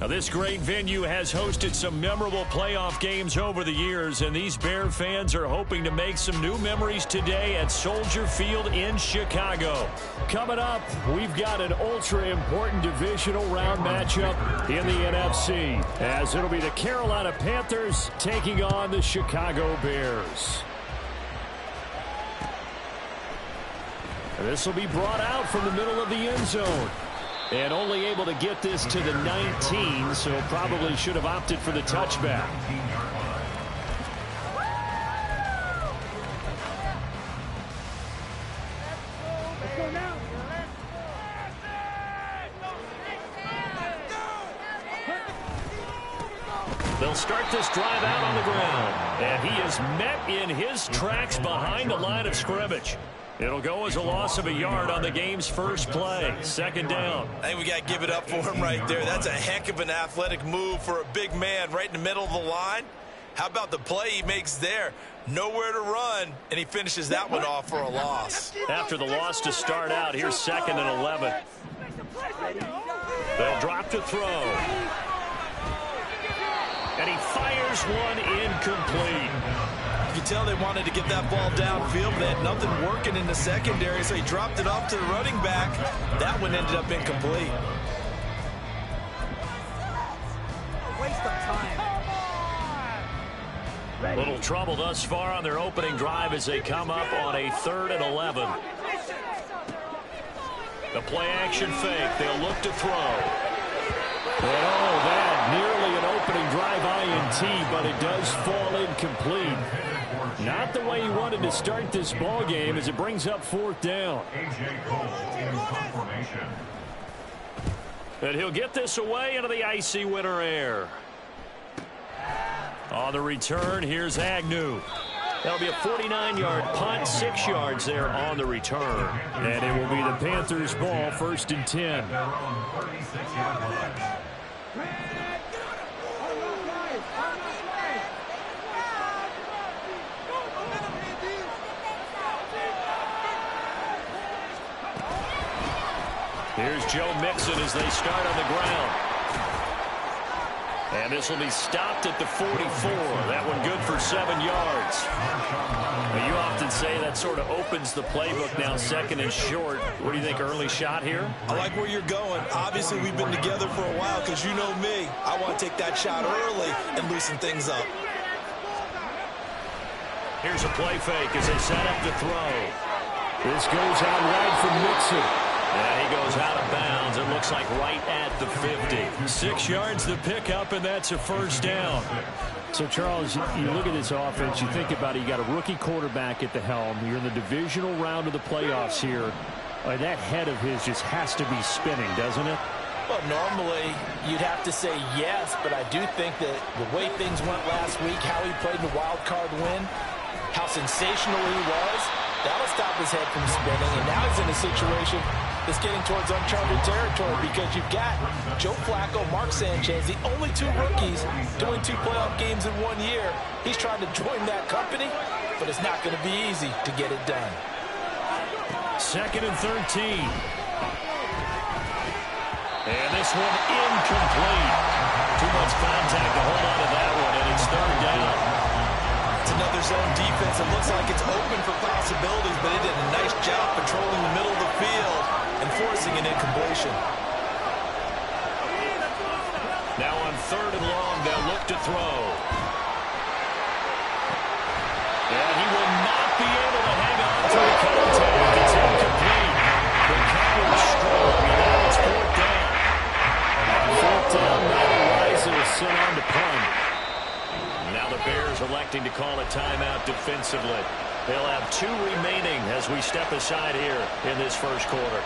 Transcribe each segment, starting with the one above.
Now, this great venue has hosted some memorable playoff games over the years, and these Bear fans are hoping to make some new memories today at Soldier Field in Chicago. Coming up, we've got an ultra-important divisional round matchup in the NFC, as it'll be the Carolina Panthers taking on the Chicago Bears. And this will be brought out from the middle of the end zone. And only able to get this to the 19, so probably should have opted for the touchback. They'll start this drive out on the ground. And he is met in his tracks behind the line of scrimmage. It'll go as a loss of a yard on the game's first play. Second down. I think we got to give it up for him right there. That's a heck of an athletic move for a big man right in the middle of the line. How about the play he makes there? Nowhere to run, and he finishes that one off for a loss. After the loss to start out, here's 2nd and 11. They'll drop to throw. And he fires one incomplete. You can tell they wanted to get that ball downfield, but they had nothing working in the secondary, so he dropped it off to the running back. That one ended up incomplete. Waste of time. Little trouble thus far on their opening drive as they come up on a 3rd and 11. The play action fake. They'll look to throw. And that nearly an opening drive INT, but it does fall incomplete. Not the way he wanted to start this ball game as it brings up 4th down. And he'll get this away into the icy winter air. On the return, here's Agnew. That'll be a 49-yard punt, 6 yards there on the return. And it will be the Panthers' ball, 1st and 10. Here's Joe Mixon as they start on the ground. And this will be stopped at the 44. That one good for 7 yards. Well, you often say that sort of opens the playbook now, 2nd and short. What do you think, early shot here? I like where you're going. Obviously, we've been together for a while because you know me. I want to take that shot early and loosen things up. Here's a play fake as they set up to throw. This goes out right from Mixon. And he goes out of bounds. It looks like right at the 50. 6 yards to pick up, and that's a 1st down. So, Charles, you look at this offense, you think about it, you got a rookie quarterback at the helm. You're in the divisional round of the playoffs here. That head of his just has to be spinning, doesn't it? Well, normally you'd have to say yes, but I do think that the way things went last week, how he played in the wild card win, how sensational he was, that'll stop his head from spinning. And now he's in a situation that's getting towards uncharted territory because you've got Joe Flacco, Mark Sanchez, the only 2 rookies doing 2 playoff games in 1 year. He's trying to join that company, but it's not going to be easy to get it done. 2nd and 13. And this one incomplete. Too much contact to hold on to that one, and it's 3rd down. It's another zone defense. It looks like it's open for possibilities, but it did a nice job patrolling the middle of the field and forcing an incompletion. Now on 3rd and long, they'll look to throw. And he will not be able to hang on to the contact. It's incomplete. The cover is strong, and now it's 4th down. 4th down, Madden Rising is sent on to punt. Now the Bears electing to call a timeout defensively. They'll have 2 remaining as we step aside here in this first quarter.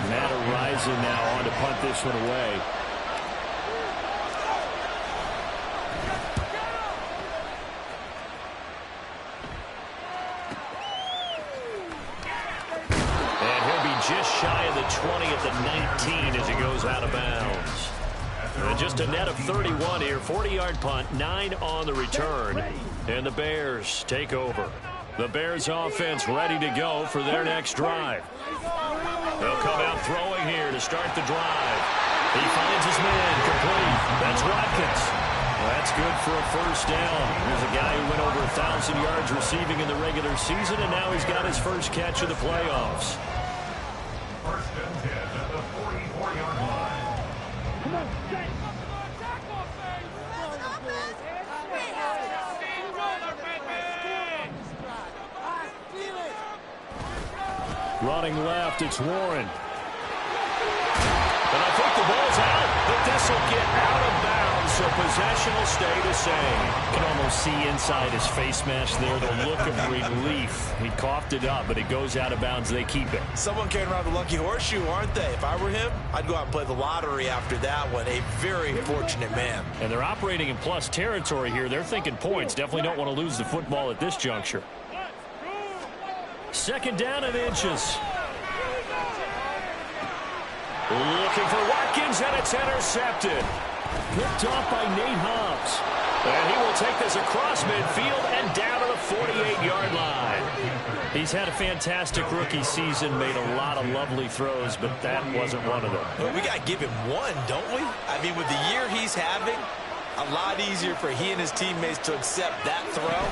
Matt Rising now on to punt this one away. And he'll be just shy of the 20 at the 19 as he goes out of bounds. And just a net of 31 here. 40-yard punt, 9 on the return. And the Bears take over. The Bears offense ready to go for their next drive. They'll come out throwing here to start the drive. He finds his man, complete. That's Watkins. Well, that's good for a first down. Here's a guy who went over 1,000 yards receiving in the regular season, and now he's got his first catch of the playoffs. First and 10 at the 44-yard line. Come on, running left, it's Warren. And I think the ball's out, but this will get out of bounds, so possession will stay the same. You can almost see inside his face mask there the look of relief. He coughed it up, but it goes out of bounds. They keep it. Someone carrying around the lucky horseshoe, aren't they? If I were him, I'd go out and play the lottery after that one. A very fortunate man. And they're operating in plus territory here. They're thinking points. Definitely don't want to lose the football at this juncture. Second down and inches. Looking for Watkins, and it's intercepted. Picked off by Nate Hobbs. And he will take this across midfield and down to the 48-yard line. He's had a fantastic rookie season, made a lot of lovely throws, but that wasn't one of them. Well, we got to give him one, don't we? I mean, with the year he's having, a lot easier for he and his teammates to accept that throw,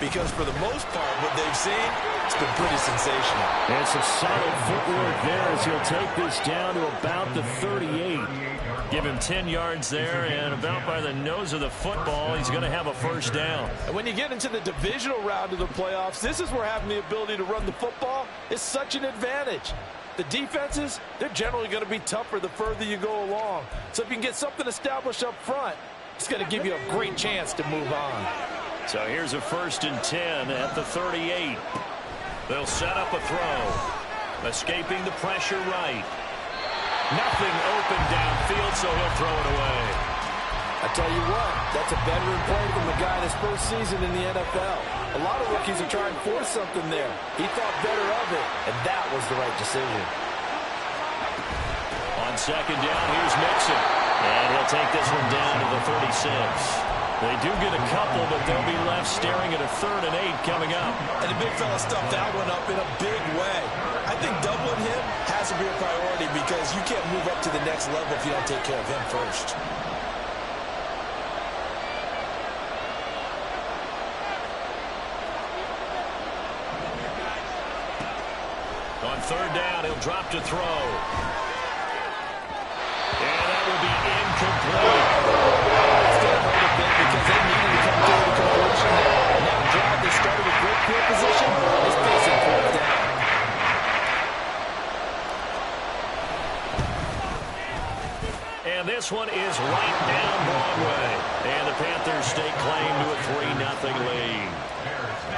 because for the most part, what they've seen, it's been pretty sensational. And some solid footwork there as he'll take this down to about the 38. Give him 10 yards there, and about by the nose of the football, he's going to have a first down. And when you get into the divisional round of the playoffs, this is where having the ability to run the football is such an advantage. The defenses, they're generally going to be tougher the further you go along. So if you can get something established up front, it's going to give you a great chance to move on. So here's a first and 10 at the 38. They'll set up a throw. Escaping the pressure right. Nothing open downfield, so he'll throw it away. I tell you what, that's a veteran play from the guy in his first season in the NFL. A lot of rookies are trying to force something there. He thought better of it, and that was the right decision. On second down, here's Mixon. And he'll take this one down to the 36. They do get a couple, but they'll be left staring at a 3rd and 8 coming up. And the big fella stuffed that one up in a big way. I think doubling him has to be a priority because you can't move up to the next level if you don't take care of him first. On 3rd down, he'll drop to throw. And that will be incomplete. It's going to hurt a bit because they needed to come through the completion there. And that drive they started with great field position is facing 4th down. And this one is right down Broadway. And the Panthers stake claim to a 3-0 lead.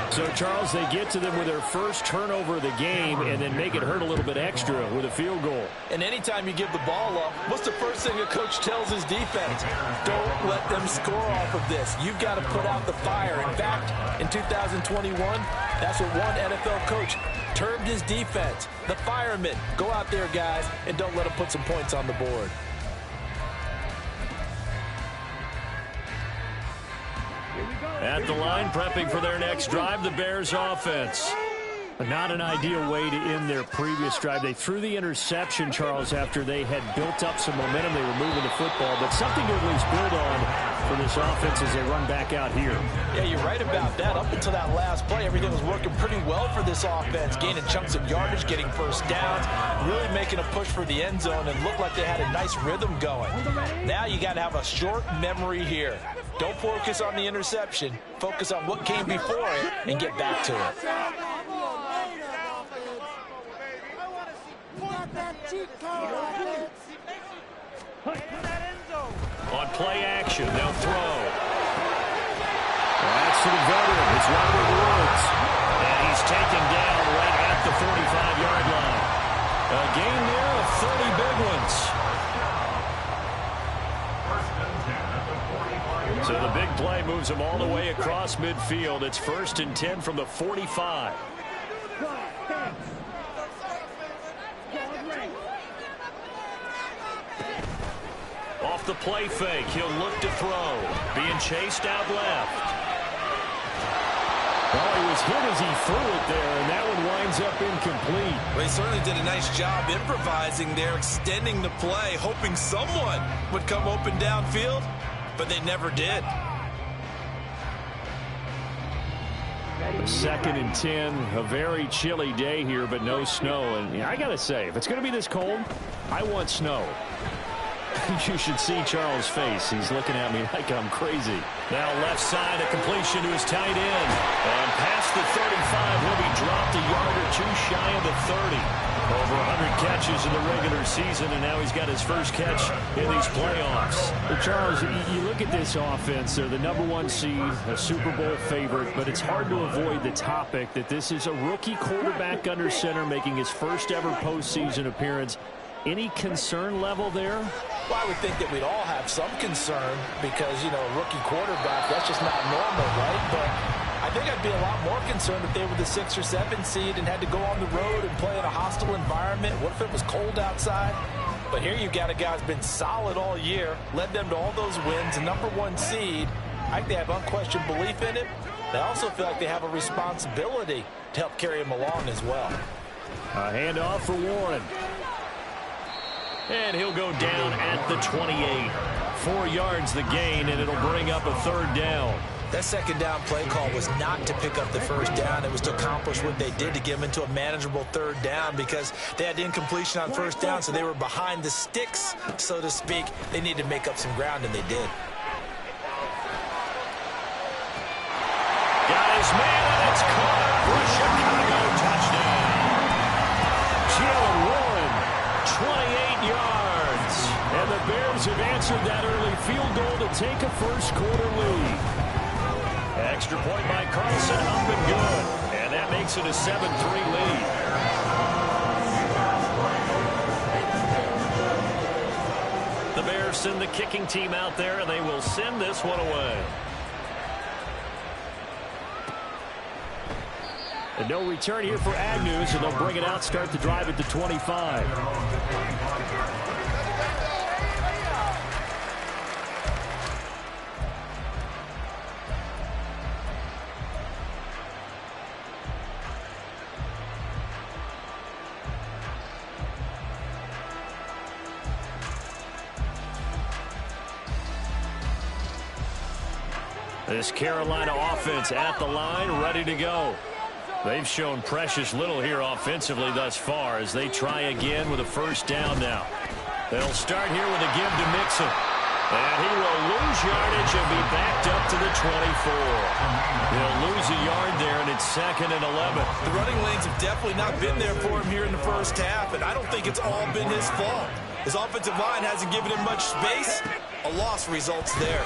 So, Charles, they get to them with their first turnover of the game and then make it hurt a little bit extra with a field goal. And anytime you give the ball up, what's the first thing a coach tells his defense? Don't let them score off of this. You've got to put out the fire. In fact, in 2021, that's what one NFL coach termed his defense. The firemen. Go out there, guys, and don't let them put some points on the board. At the line, prepping for their next drive, the Bears offense. Not an ideal way to end their previous drive. They threw the interception, Charles, after they had built up some momentum. They were moving the football, but something to at least build on for this offense as they run back out here. Yeah, you're right about that. Up until that last play, everything was working pretty well for this offense, gaining chunks of yardage, getting first downs, really making a push for the end zone, and looked like they had a nice rhythm going. Now you got to have a short memory here. Don't focus on the interception. Focus on what came before it and get back to it. On play action, they'll throw. That's to the veteran. It's Robert Woods. And he's taken down right at the 45-yard line. A game there of 30 big ones. So the big play moves him all the way across midfield. It's 1st and 10 from the 45. Off the play fake, he'll look to throw. Being chased out left. Oh, he was hit as he threw it there, and that one winds up incomplete. Well, he certainly did a nice job improvising there, extending the play, hoping someone would come open downfield, but they never did. Second and 10, a very chilly day here, but no snow. And I got to say, if it's going to be this cold, I want snow. You should see Charles' face. He's looking at me like I'm crazy. Now left side, a completion to his tight end. And past the 35, he'll be dropped a yard or two shy of the 30. Over 100 catches in the regular season, and now he's got his first catch in these playoffs. But Charles, you look at this offense. They're the #1 seed, a Super Bowl favorite, but it's hard to avoid the topic that this is a rookie quarterback under center making his first ever postseason appearance. Any concern level there? Well, I would think that we'd all have some concern because, you know, a rookie quarterback, that's just not normal, right? But I think I'd be a lot more concerned if they were the 6 or 7 seed and had to go on the road and play in a hostile environment. What if it was cold outside? But here you've got a guy who's been solid all year, led them to all those wins, a #1 seed. I think they have unquestioned belief in him. They also feel like they have a responsibility to help carry him along as well. A handoff for Warren. And he'll go down at the 28. 4 yards the gain, and it'll bring up a 3rd down. That second down play call was not to pick up the first down. It was to accomplish what they did to get them into a manageable 3rd down because they had incompletion on first down, so they were behind the sticks, so to speak. They needed to make up some ground, and they did. Got his man, and it's caught for a Chicago touchdown. Jalen Warren, 28 yards. And the Bears have answered that early field goal to take a first-quarter lead. Extra point by Carlson, up and good. And that makes it a 7-3 lead. The Bears send the kicking team out there, and they will send this one away. And no return here for Agnew, so they'll bring it out, start the drive at the 25. This Carolina offense at the line, ready to go. They've shown precious little here offensively thus far as they try again with a first down now. They'll start here with a give to Mixon. And he will lose yardage and be backed up to the 24. He'll lose a yard there, and it's 2nd and 11. The running lanes have definitely not been there for him here in the first half, and I don't think it's all been his fault. His offensive line hasn't given him much space. A loss results there.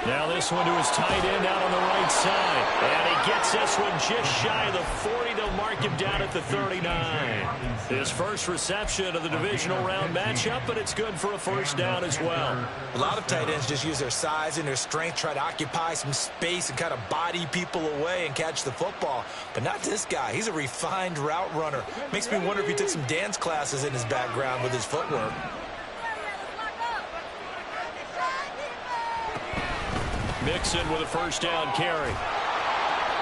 Now this one to his tight end out on the right side. And he gets this one just shy of the 40. They'll mark him down at the 39. His first reception of the divisional round matchup, but it's good for a first down as well. A lot of tight ends just use their size and their strength, try to occupy some space and kind of body people away and catch the football. But not this guy. He's a refined route runner. Makes me wonder if he took some dance classes in his background with his footwork. Mixon with a first down carry.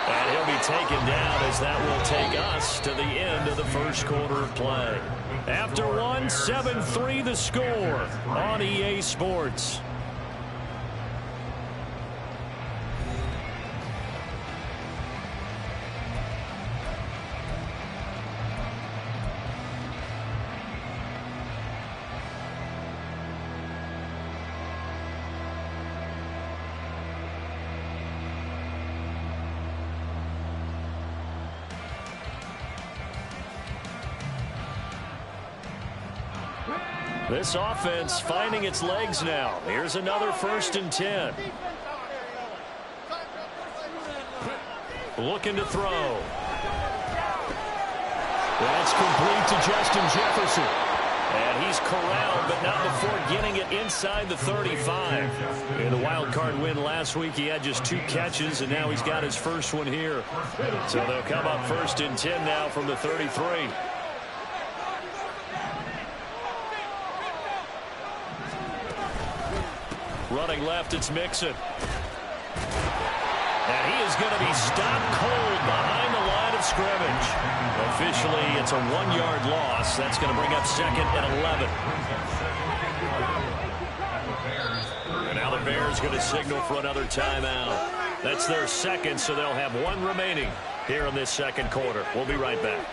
And he'll be taken down as that will take us to the end of the first quarter of play. After one, 7-3 the score on EA Sports. This offense finding its legs now. Here's another 1st and 10. Looking to throw. That's complete to Justin Jefferson. And he's corralled, but not before getting it inside the 35. In the wild card win last week, he had just 2 catches, and now he's got his first one here. So they'll come up 1st and 10 now from the 33. Running left, it's Mixon. And he is going to be stopped cold behind the line of scrimmage. Officially, it's a 1-yard loss. That's going to bring up 2nd and 11. And now the Bears going to signal for another timeout. That's their second, so they'll have 1 remaining here in this second quarter. We'll be right back.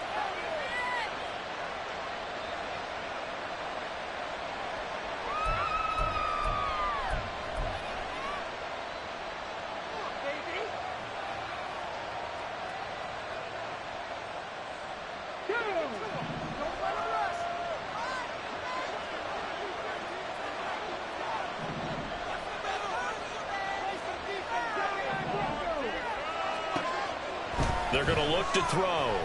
They're going to look to throw.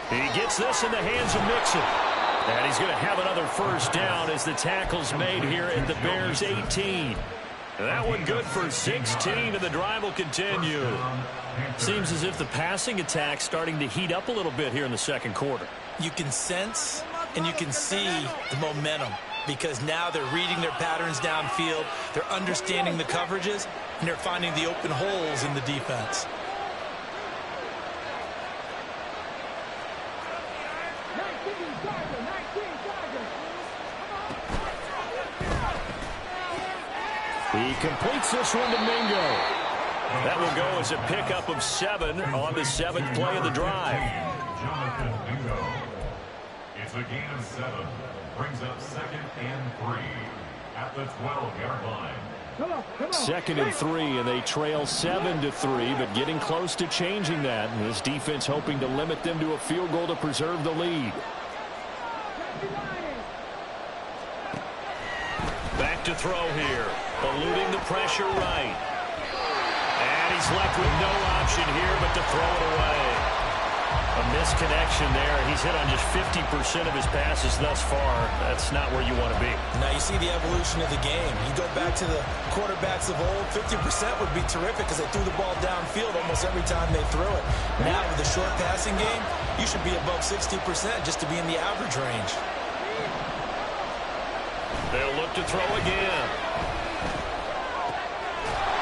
He gets this in the hands of Mixon. And he's going to have another first down as the tackle's made here at the Bears' 18. That one good for 16, and the drive will continue. Seems as if the passing attack's starting to heat up a little bit here in the second quarter. You can sense and you can see the momentum because now they're reading their patterns downfield, they're understanding the coverages, and they're finding the open holes in the defense. He completes this one to Mingo. That will go as a pickup of 7 on the 7th play of the drive. Jonathan Mingo. It's a gain of 7. Brings up 2nd and 3 at the 12-yard line. 2nd and 3, and they trail 7-3, but getting close to changing that. And this defense hoping to limit them to a field goal to preserve the lead. Back to throw here. Eluding the pressure right. And he's left with no option here but to throw it away. A misconnection there. He's hit on just 50% of his passes thus far. That's not where you want to be. Now you see the evolution of the game. You go back to the quarterbacks of old, 50% would be terrific because they threw the ball downfield almost every time they threw it. Now with the short passing game, you should be above 60% just to be in the average range. They'll look to throw again.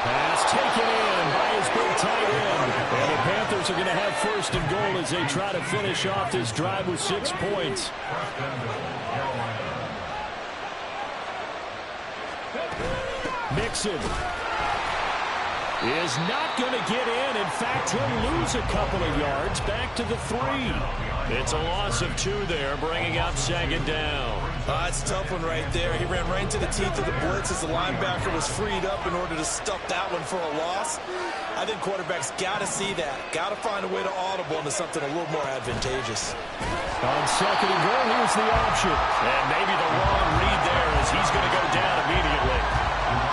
Pass taken in by his big tight end. And the Panthers are going to have 1st and goal as they try to finish off this drive with 6 points. Mixon is not going to get in. In fact, he'll lose a couple of yards back to the 3. It's a loss of 2 there, bringing up 2nd down. It's a tough one right there. He ran right into the teeth of the blitz as the linebacker was freed up in order to stuff that one for a loss. I think quarterbacks got to see that. Got to find a way to audible into something a little more advantageous. On 2nd and goal, here's the option. And maybe the wrong read there as he's going to go down immediately.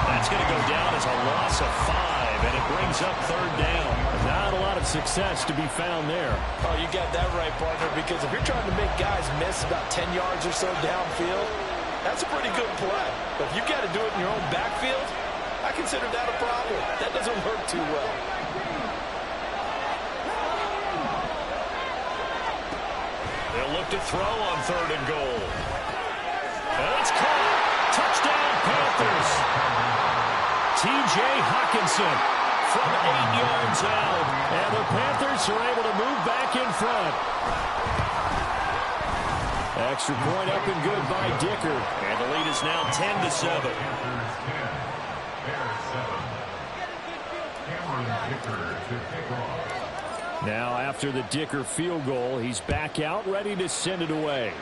That's going to go down as a loss of 5, and it brings up 3rd down. Not a lot of success to be found there. Oh, you got that right, partner, because if you're trying to make guys miss about 10 yards or so downfield, that's a pretty good play. But if you've got to do it in your own backfield, I consider that a problem. That doesn't work too well. They'll look to throw on 3rd and goal. And it's caught. Touchdown, Panthers. T.J. Hawkinson from 8 yards out. And the Panthers are able to move back in front. Extra point up and good by Dicker. And the lead is now 10-7. Now after the Dicker field goal, he's back out ready to send it away.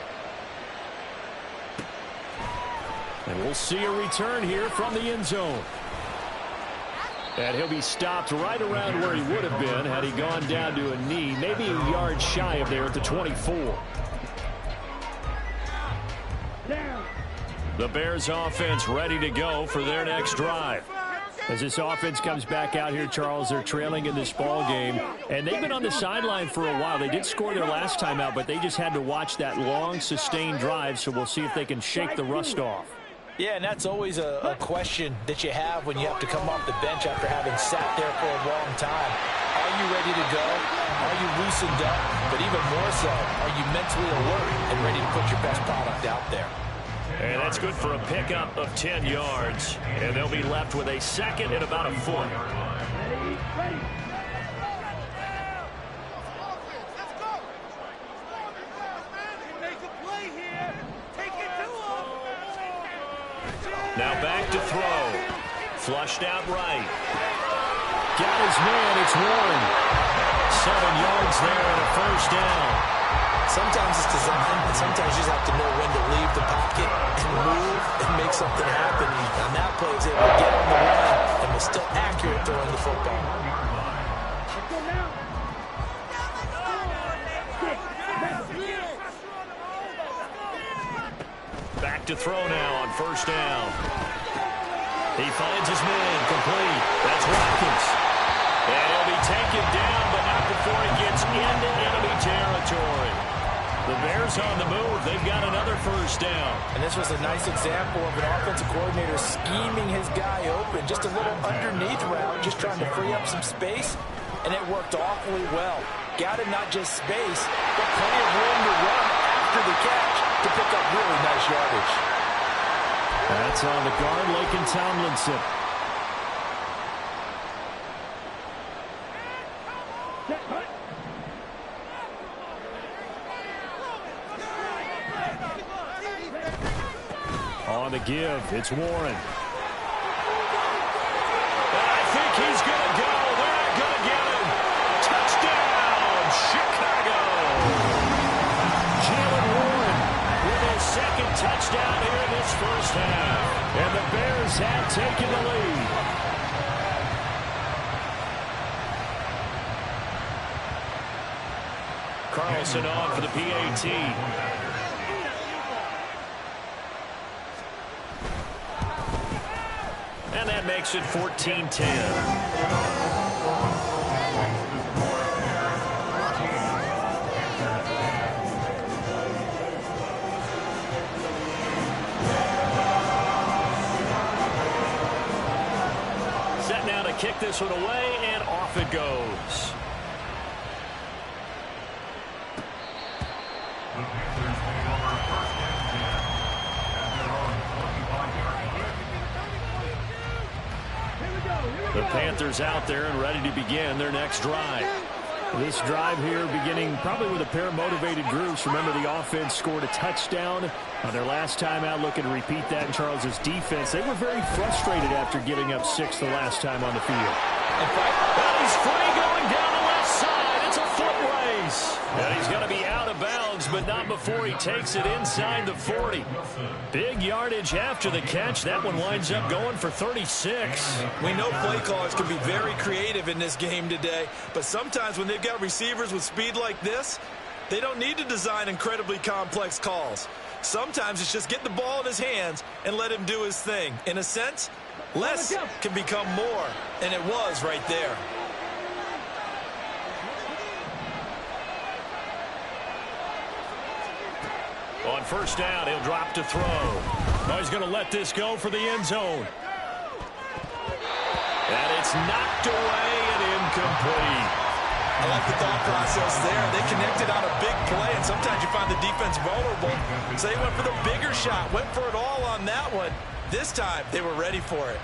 And we'll see a return here from the end zone. And he'll be stopped right around where he would have been had he gone down to a knee, maybe a yard shy of there at the 24. The Bears offense ready to go for their next drive. As this offense comes back out here, Charles, they're trailing in this ball game, and they've been on the sideline for a while. They did score their last time out, but they just had to watch that long, sustained drive, so we'll see if they can shake the rust off. Yeah, and that's always a question that you have when you have to come off the bench after having sat there for a long time. Are you ready to go? Are you loosened up? But even more so, are you mentally alert and ready to put your best product out there? And that's good for a pickup of 10 yards. And they'll be left with a 2nd and about a 4. Now back to throw. Flushed out right. Got his man. It's Warren. 7 yards there and a first down. Sometimes it's design, and sometimes you just have to know when to leave the pocket and move and make something happen. On that play, he was able to get on the run and was still accurate throwing the football. Back to throw now on first down. He finds his man complete. That's Watkins. And he'll be taken down, but not before he gets into enemy territory. The Bears on the move. They've got another first down. And this was a nice example of an offensive coordinator scheming his guy open. Just a little underneath route, just trying to free up some space, and it worked awfully well. Got him not just space, but plenty of room to run after the catch to pick up really nice yardage. That's on the guard, Laken Tomlinson. On the give, it's Warren. And I think he's going to go. They're not going to get him. Touchdown, Chicago. Jalen Warren with his second touchdown here in this first half. And the Bears have taken the lead. Carlson on for the PAT. And that makes it 14-10. Set now to kick this one away, and off it goes. The Panthers out there and ready to begin their next drive. This drive here beginning probably with a pair of motivated groups. Remember, the offense scored a touchdown on their last time out. Looking to repeat that in Charles's defense. They were very frustrated after giving up 6 the last time on the field. In fact, he's free going down the left side. It's a foot race. And he's going to be out of bounds, but not before he takes it inside the 40. Big yardage after the catch. That one winds up going for 36. We know play callers can be very creative in this game today, but sometimes when they've got receivers with speed like this, they don't need to design incredibly complex calls. Sometimes it's just get the ball in his hands and let him do his thing. In a sense, less can become more, and it was right there. On first down, he'll drop to throw. Oh, he's going to let this go for the end zone. And it's knocked away and incomplete. I like the thought process there. They connected on a big play, and sometimes you find the defense vulnerable. So they went for the bigger shot, went for it all on that one. This time, they were ready for it.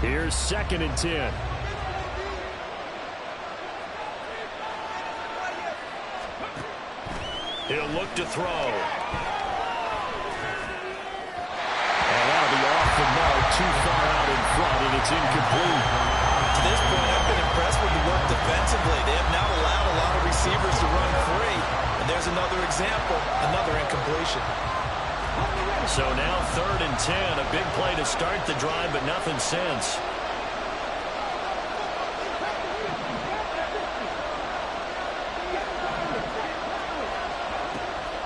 Here's 2nd and 10. He'll look to throw. And that'll be off the mark, too far out in front, and it's incomplete. To this point, I've been impressed with the work defensively. They have now allowed a lot of receivers to run free. And there's another example, another incompletion. So now 3rd and 10, a big play to start the drive, but nothing since.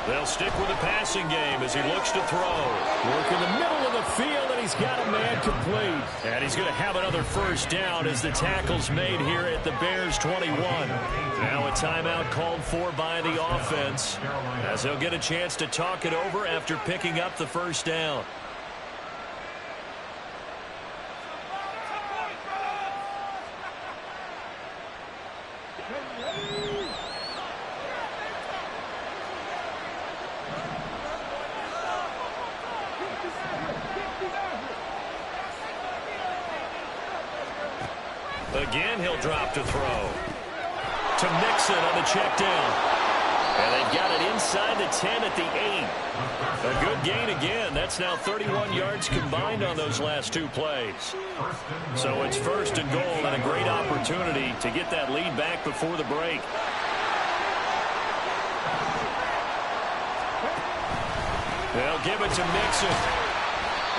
They'll stick with the passing game as he looks to throw. Work in the middle of the field, and he's got a man complete. And he's going to have another first down as the tackle's made here at the Bears 21. Now a timeout called for by the offense as they'll get a chance to talk it over after picking up the first down. Again, he'll drop to throw. To Mixon on the check down. And they've got it inside the 10 at the 8. A good gain again. That's now 31 yards combined on those last two plays. So it's first and goal and a great opportunity to get that lead back before the break. They'll give it to Mixon.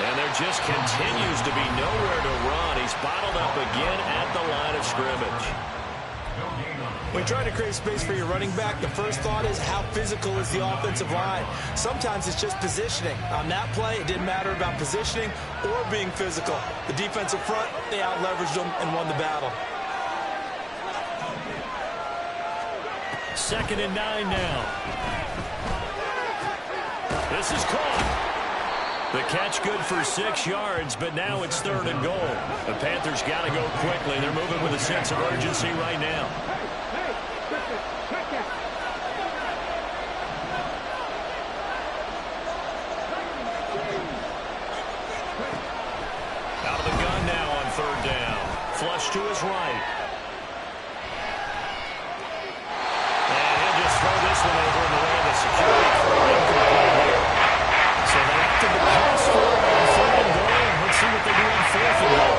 And there just continues to be nowhere to run. He's bottled up again at the line of scrimmage. When trying to create space for your running back, the first thought is how physical is the offensive line. Sometimes it's just positioning. On that play, it didn't matter about positioning or being physical. The defensive front, they out-leveraged them and won the battle. 2nd and 9 now. This is caught. The catch good for 6 yards, but now it's 3rd and goal. The Panthers got to go quickly. They're moving with a sense of urgency right now. Out of the gun now on 3rd down. Flush to his right. And he'll just throw this one over in the way of the security crew. So they opted to pass for it on 3rd and goal. Let's see what they do on 4th and goal.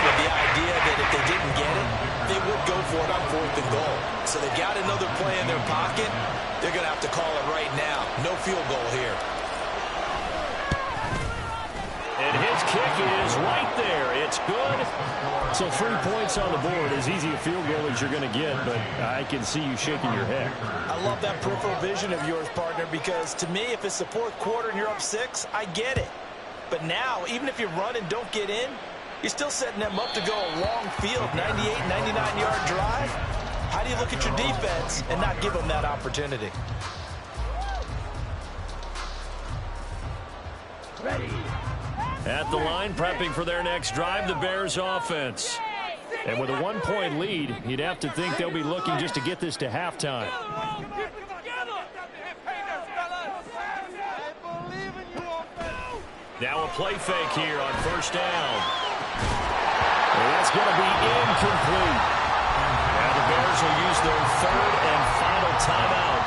With the idea that if they didn't get it, they would go for it on 4th and goal. So they've got another play in their pocket. They're going to have to call it right now. No field goal here. And his kick is right there. It's good. So 3 points on the board. As easy a field goal as you're going to get, but I can see you shaking your head. I love that peripheral vision of yours, partner, because to me, if it's the 4th quarter and you're up 6, I get it. But now, even if you run and don't get in, you're still setting them up to go a long field, 98, 99-yard drive. How do you look at your defense and not give them that opportunity? Ready. At the line, prepping for their next drive, the Bears offense. And with a 1-point lead, you'd have to think they'll be looking just to get this to halftime. Now a play fake here on 1st down. And that's going to be incomplete. Now the Bears will use their 3rd and final timeout.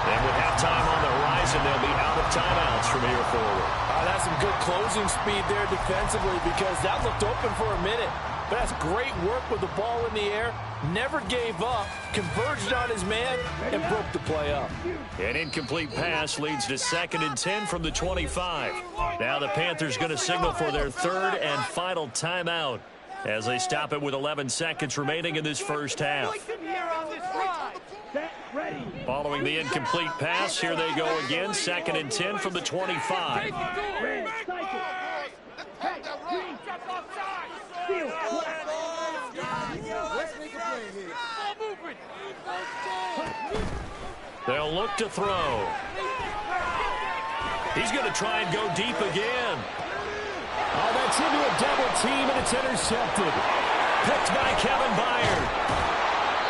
And with halftime on the horizon, they'll be out of timeouts from here forward. That's some good closing speed there defensively, because that looked open for a minute. But that's great work with the ball in the air. Never gave up, converged on his man, and broke the play up. An incomplete pass leads to 2nd and 10 from the 25. Now the Panthers going to signal for their 3rd and final timeout as they stop it with 11 seconds remaining in this first half. Following the incomplete pass, here they go again. 2nd and 10 from the 25. They'll look to throw. He's going to try and go deep again. Oh, that's into a double team, and it's intercepted. Picked by Kevin Byard.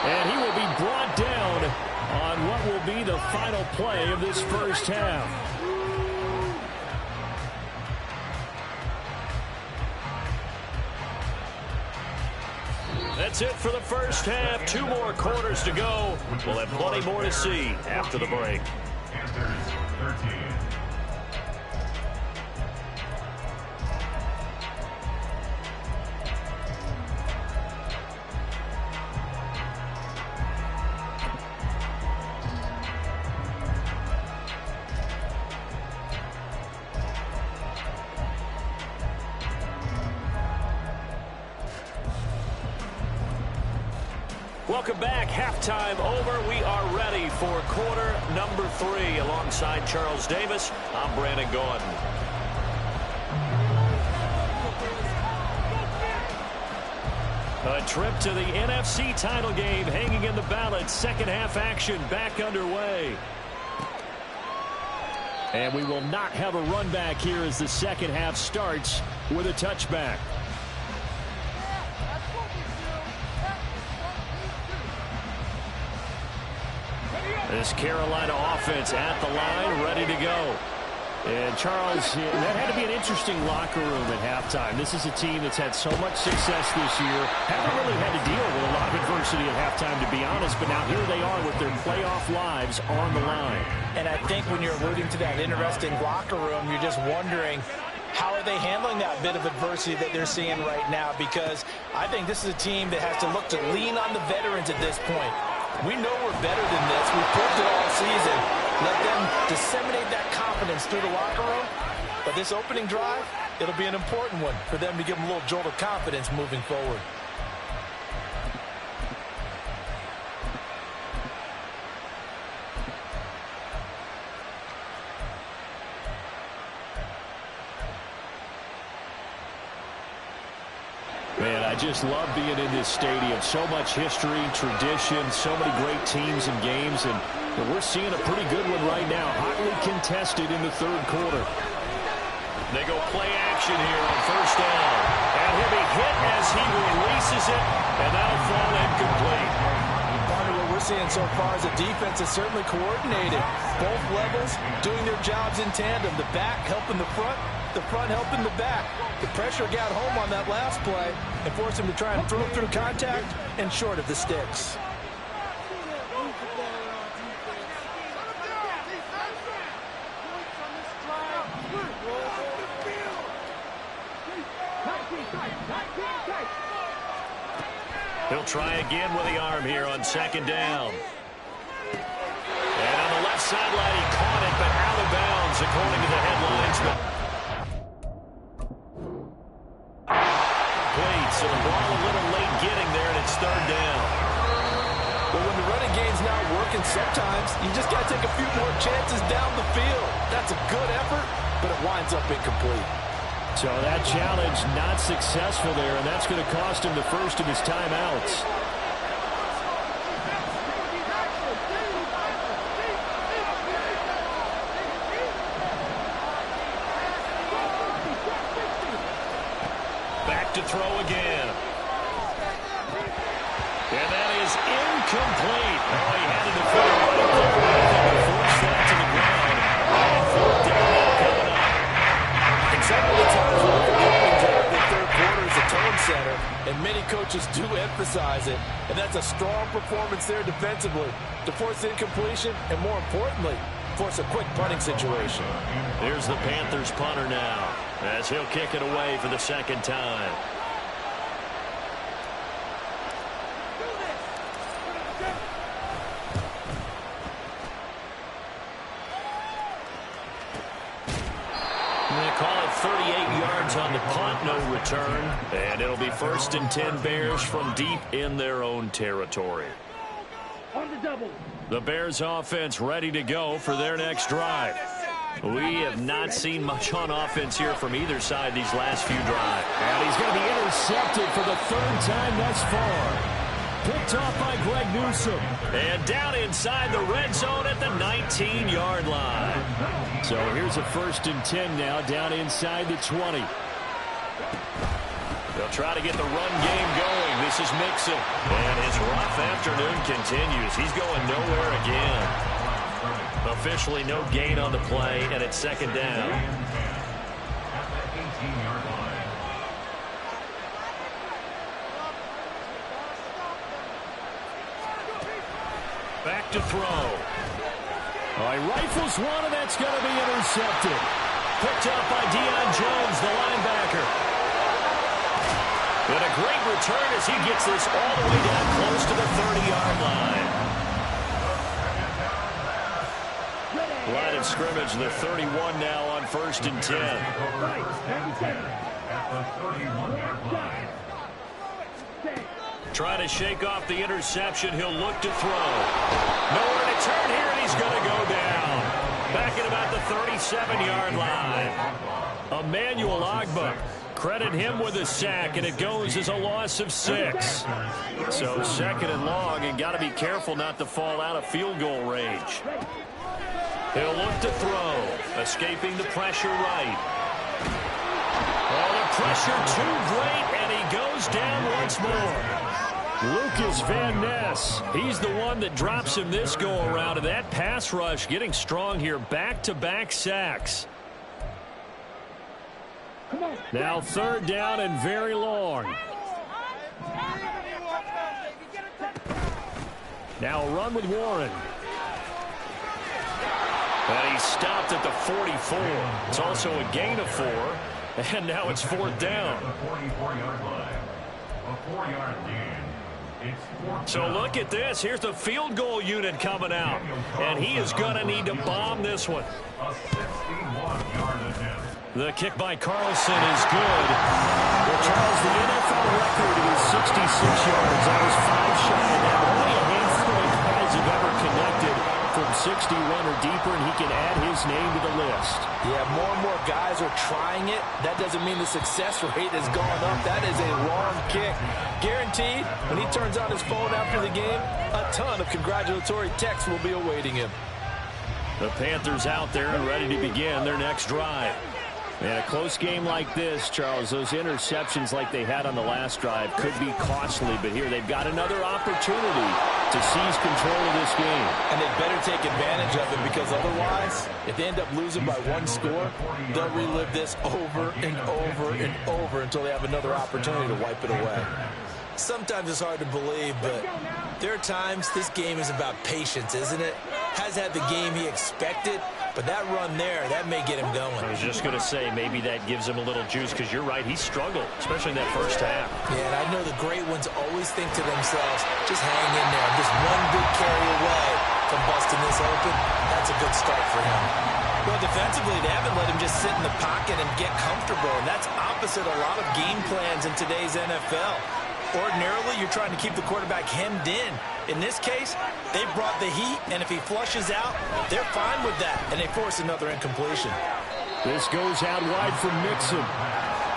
And he will be brought down on what will be the final play of this first half. That's it for the first half. 2 more quarters to go. We'll have plenty more to see after the break. Panthers 13. Welcome back. Halftime over. We are ready for quarter number 3. Alongside Charles Davis, I'm Brandon Gordon. A trip to the NFC title game hanging in the balance. Second half action back underway. And we will not have a run back here as the second half starts with a touchback. This Carolina offense at the line, ready to go. And, Charles, that had to be an interesting locker room at halftime. This is a team that's had so much success this year. Haven't really had to deal with a lot of adversity at halftime, to be honest. But now here they are with their playoff lives on the line. And I think when you're alluding to that interesting locker room, you're just wondering, how are they handling that bit of adversity that they're seeing right now? Because I think this is a team that has to look to lean on the veterans at this point. We know we're better than this. We've proved it all season. Let them disseminate that confidence through the locker room. But this opening drive, it'll be an important one for them to give them a little jolt of confidence moving forward. Man, I just love being in this stadium. So much history, tradition, so many great teams and games, and we're seeing a pretty good one right now. Hotly contested in the third quarter. They go play action here on first down. And he'll be hit as he releases it, and that'll fall incomplete. What we're seeing so far is the defense is certainly coordinated. Both levels doing their jobs in tandem. The back helping the front helping the back. The pressure got home on that last play and forced him to try and throw through contact and short of the sticks. He'll try again with the arm here on second down. And on the left sideline, he caught it, but out of bounds, according to the headlines. So the ball a little late getting there, and it's third down. Well, when the running game's not working, sometimes you just got to take a few more chances down the field. That's a good effort, but it winds up incomplete. So that challenge not successful there, and that's going to cost him the first of his timeouts. Back to throw again. And that is incomplete. Oh, he had a defender right there. Force that to the ground. And fourth down coming up. And several of the times we look at the opening drive, the third quarter is a tone setter, and many coaches do emphasize it. And that's a strong performance there defensively to force incompletion and, more importantly, force a quick punting situation. Here's the Panthers punter now, as he'll kick it away for the second time. They call it 38 yards on the punt, no return. And it'll be 1st and 10 Bears from deep in their own territory. The Bears offense ready to go for their next drive. We have not seen much on offense here from either side these last few drives. And he's going to be intercepted for the third time thus far. Picked off by Greg Newsome. And down inside the red zone at the 19-yard line. So here's a 1st and 10 now, down inside the 20. They'll try to get the run game going. This is Mixon. And his rough afternoon continues. He's going nowhere again. Officially no gain on the play, and it's second down. Back to throw. He rifles one, and that's going to be intercepted. Picked up by Deion Jones, the linebacker. And a great return as he gets this all the way down close to the 30-yard line. Line of scrimmage, the 31 now on 1st and 10. Trying to shake off the interception. He'll look to throw. Nowhere to turn here, and he's going to go down. Back at about the 37-yard line. Emmanuel Ogbah. Credit him with a sack, and it goes as a loss of 6. So 2nd and long, and got to be careful not to fall out of field goal range. He'll look to throw, escaping the pressure right. Oh, the pressure too great, and he goes down once more. Lucas Van Ness, he's the one that drops him this go-around, and that pass rush getting strong here, back-to-back sacks. Now 3rd down and very long. Now a run with Warren. And he's stopped at the 44. It's also a gain of 4. And now it's 4th down. The 44-yard line. A 4-yard gain. So look at this. Here's the field goal unit coming out. And he is going to need to bomb this one. A 61-yard attempt. The kick by Carlson is good. Well, Charles, the NFL record is 66 yards. That was 5 shy of that. Only a handful of guys have ever connected from 61 or deeper, and he can add his name to the list. Yeah, more and more guys are trying it. That doesn't mean the success rate has gone up. That is a long kick. Guaranteed, when he turns on his phone after the game, a ton of congratulatory texts will be awaiting him. The Panthers out there and ready to begin their next drive. And a close game like this, Charles, those interceptions like they had on the last drive could be costly. But here they've got another opportunity to seize control of this game. And they better take advantage of it, because otherwise, if they end up losing by 1 score, they'll relive this over and over and over until they have another opportunity to wipe it away. Sometimes it's hard to believe, but there are times this game is about patience, isn't it? Has had the game he expected, but that run there, that may get him going. I was just going to say, maybe that gives him a little juice, because you're right, he struggled, especially in that first half. Yeah, and I know the great ones always think to themselves, just hang in there. I'm just one big carry away from busting this open. That's a good start for him. Well, defensively, they haven't let him just sit in the pocket and get comfortable, and that's opposite a lot of game plans in today's NFL. Ordinarily, you're trying to keep the quarterback hemmed in. In this case, they brought the heat, and if he flushes out, they're fine with that, and they force another incompletion. This goes out wide for Mixon.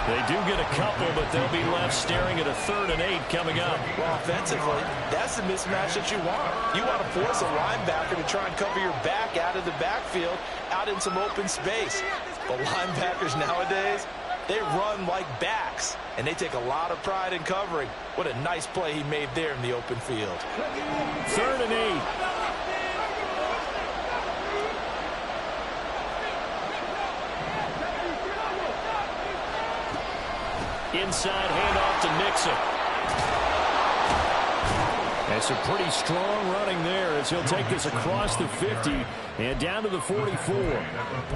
They do get a couple, but they'll be left staring at a 3rd and 8 coming up. Well, offensively, that's the mismatch that you want. You want to force a linebacker to try and cover your back out of the backfield, out in some open space. But linebackers nowadays, they run like backs, and they take a lot of pride in covering. What a nice play he made there in the open field. 3rd and 8. Inside handoff to Mixon. That's a pretty strong running there as he'll take this across the 50 and down to the 44.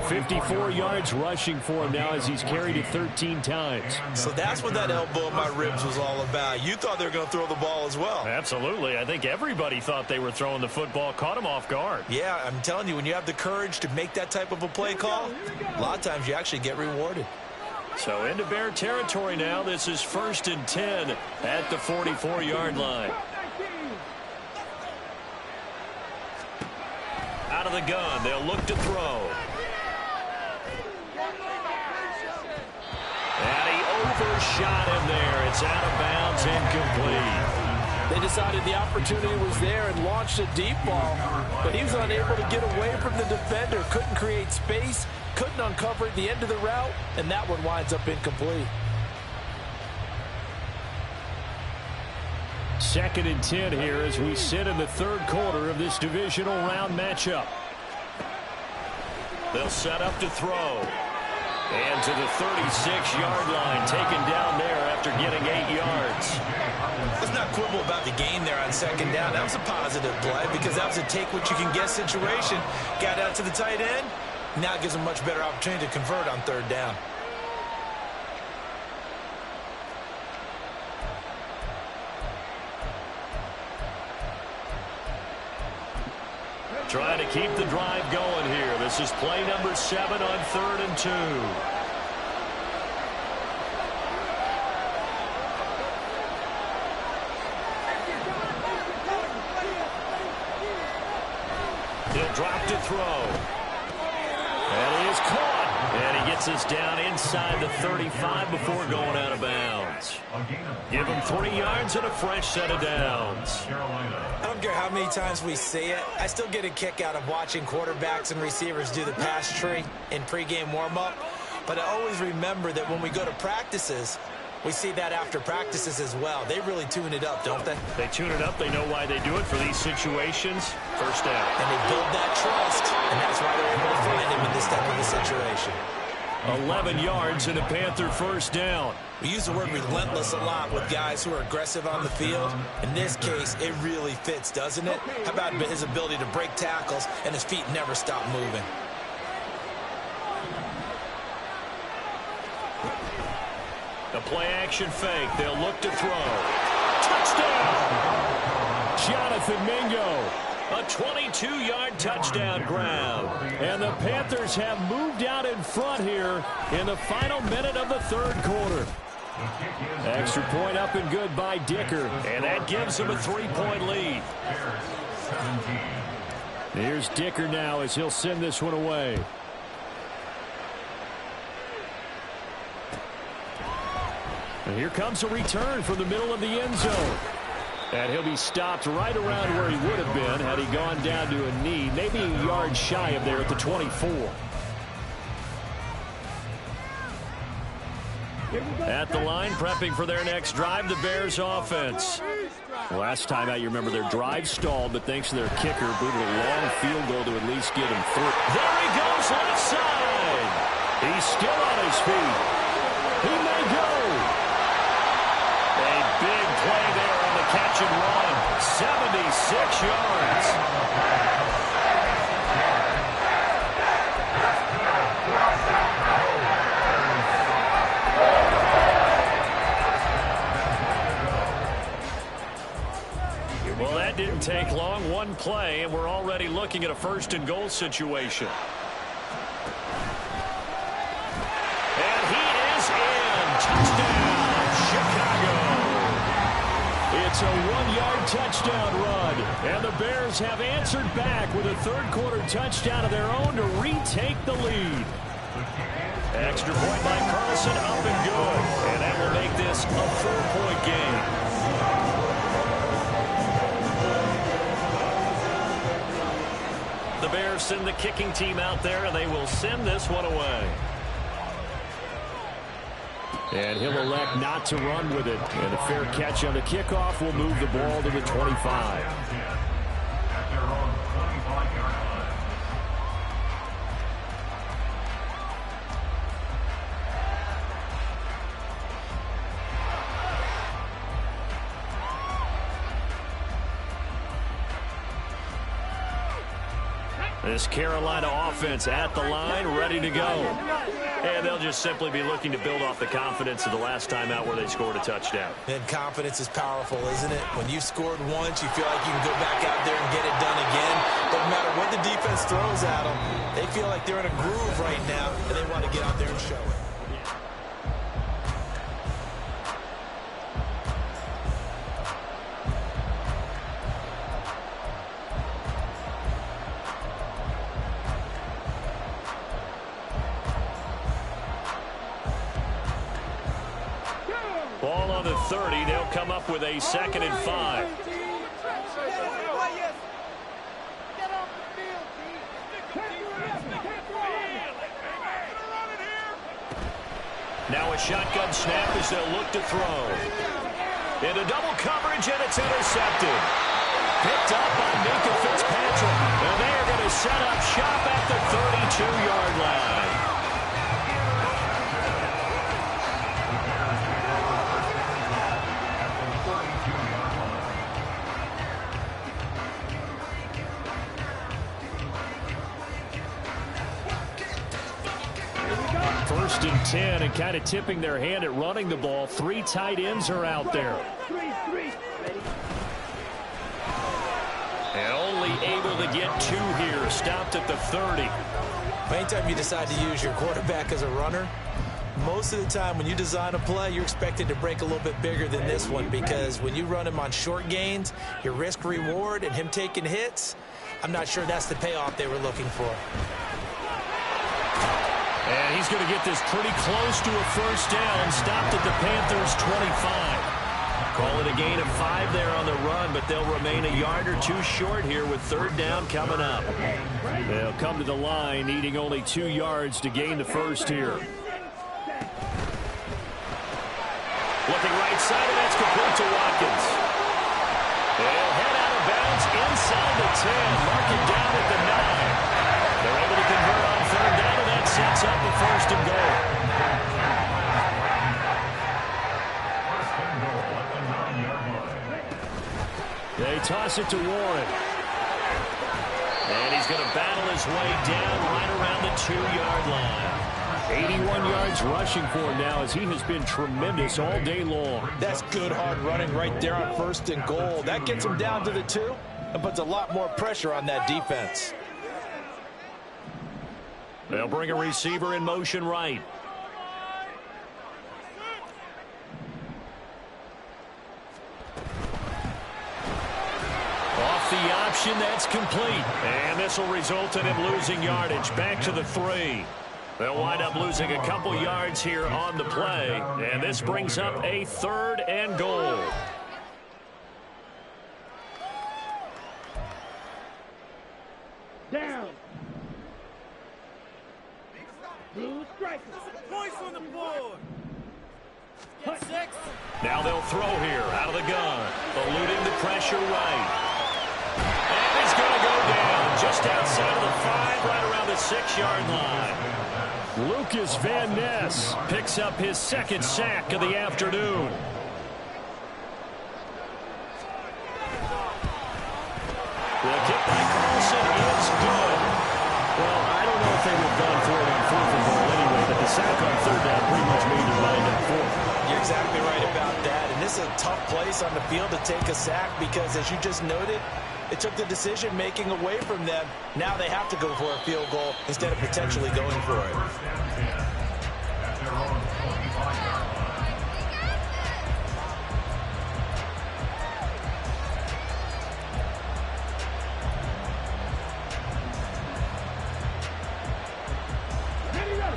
54 yards rushing for him now as he's carried it 13 times. So that's what that elbow in my ribs was all about. You thought they were going to throw the ball as well. Absolutely. I think everybody thought they were throwing the football, caught him off guard. Yeah, I'm telling you, when you have the courage to make that type of a play call, a lot of times you actually get rewarded. So into Bear territory now. This is 1st and 10 at the 44-yard line. Out of the gun, they'll look to throw. And he overshot him there. It's out of bounds, incomplete. They decided the opportunity was there and launched a deep ball, but he was unable to get away from the defender. Couldn't create space, couldn't uncover at the end of the route, and that one winds up incomplete. 2nd and 10 here as we sit in the 3rd quarter of this divisional round matchup. They'll set up to throw. And to the 36-yard line, taken down there after getting 8 yards. Let's not quibble about the gain there on 2nd down. That was a positive play because that was a take-what-you-can-get situation. Got out to the tight end. Now it gives them a much better opportunity to convert on 3rd down. Trying to keep the drive going here. This is play number 7 on 3rd and 2. He'll drop to throw. And he is caught. And he gets this down inside the 35 before going out of bounds. Give him 3 yards and a fresh set of downs. I don't care how many times we see it. I still get a kick out of watching quarterbacks and receivers do the pass tree in pregame warm-up. But I always remember that when we go to practices, we see that after practices as well. They really tune it up, don't they? They tune it up. They know why they do it for these situations. First down. And they build that trust, and that's why they're able to find him in this type of a situation. 11 yards and a Panther first down. We use the word relentless a lot with guys who are aggressive on the field. In this case, it really fits, doesn't it? How about his ability to break tackles and his feet never stop moving? The play-action fake. They'll look to throw. Touchdown! Jonathan Mingo. A 22-yard touchdown grab. And the Panthers have moved out in front here in the final minute of the third quarter. Extra point up and good by Dicker. And that gives them a 3-point lead. Here's Dicker now as he'll send this one away. And here comes a return from the middle of the end zone. And he'll be stopped right around where he would have been had he gone down to a knee, maybe a yard shy of there at the 24. At the line, prepping for their next drive, the Bears offense. Last time out, you remember their drive stalled, but thanks to their kicker, booted a long field goal to at least get him through. There he goes, left side. He's still on his feet. He may go. A big play there on the catch and run. 76 yards. Well, that didn't take long. One play, and we're already looking at a first-and-goal situation. And he is in. Touchdown, Chicago. It's a one-yard touchdown run. And the Bears have answered back with a third-quarter touchdown of their own to retake the lead. Extra point by Carlson, up and good. And that will make this a 4-point game. The Bears send the kicking team out there, and they will send this one away. And he'll elect not to run with it. And a fair catch on the kickoff will move the ball to the 25. At their own 25-yard line. This Carolina offense at the line, ready to go. And they'll just simply be looking to build off the confidence of the last time out where they scored a touchdown. And confidence is powerful, isn't it? When you've scored once, you feel like you can go back out there and get it done again. Doesn't matter what the defense throws at them. They feel like they're in a groove right now, and they want to get out there and show it. Ball on the 30. They'll come up with a 2nd and 5. Now a shotgun snap as they'll look to throw. Into double coverage, and it's intercepted. Picked up by Minka Fitzpatrick. And they are going to set up shop at the 32-yard line. First and 10, and kind of tipping their hand at running the ball. 3 tight ends are out there. And only able to get 2 here. Stopped at the 30. Anytime you decide to use your quarterback as a runner, most of the time when you design a play, you're expected to break a little bit bigger than this one, because when you run him on short gains, your risk reward and him taking hits, I'm not sure that's the payoff they were looking for. And he's going to get this pretty close to a first down. Stopped at the Panthers' 25. Call it a gain of 5 there on the run, but they'll remain a yard or 2 short here with 3rd down coming up. They'll come to the line, needing only 2 yards to gain the first here. Looking right side, and that's complete to Watkins. They'll head out of bounds inside the 10. Mark it down at the 9. They're able to convert on 3rd down, and that sets up a 1st and goal. toss it to Warren. And he's going to battle his way down right around the 2-yard line. 81 yards rushing for him now as he has been tremendous all day long. That's good hard running right there on 1st and goal. That gets him down to the 2 and puts a lot more pressure on that defense. They'll bring a receiver in motion right. Off the option, that's complete. And this will result in him losing yardage back to the 3. They'll wind up losing a couple yards here on the play. And this brings up a 3rd and goal. Down. Blue strikers. Points on the board. Get 6. Now they'll throw here out of the gun. Eluding the pressure right. And he's going to go down just outside of the 5, right around the 6-yard line. Lucas Van Ness picks up his 2nd sack of the afternoon. The kick by Carlson is good. Well, I don't know if they would have gone for it on 4th and goal anyway, but the sack on 3rd down pretty much made their mind up for it. You're exactly right about that. And this is a tough place on the field to take a sack because, as you just noted, it took the decision-making away from them. Now they have to go for a field goal instead of potentially going for it.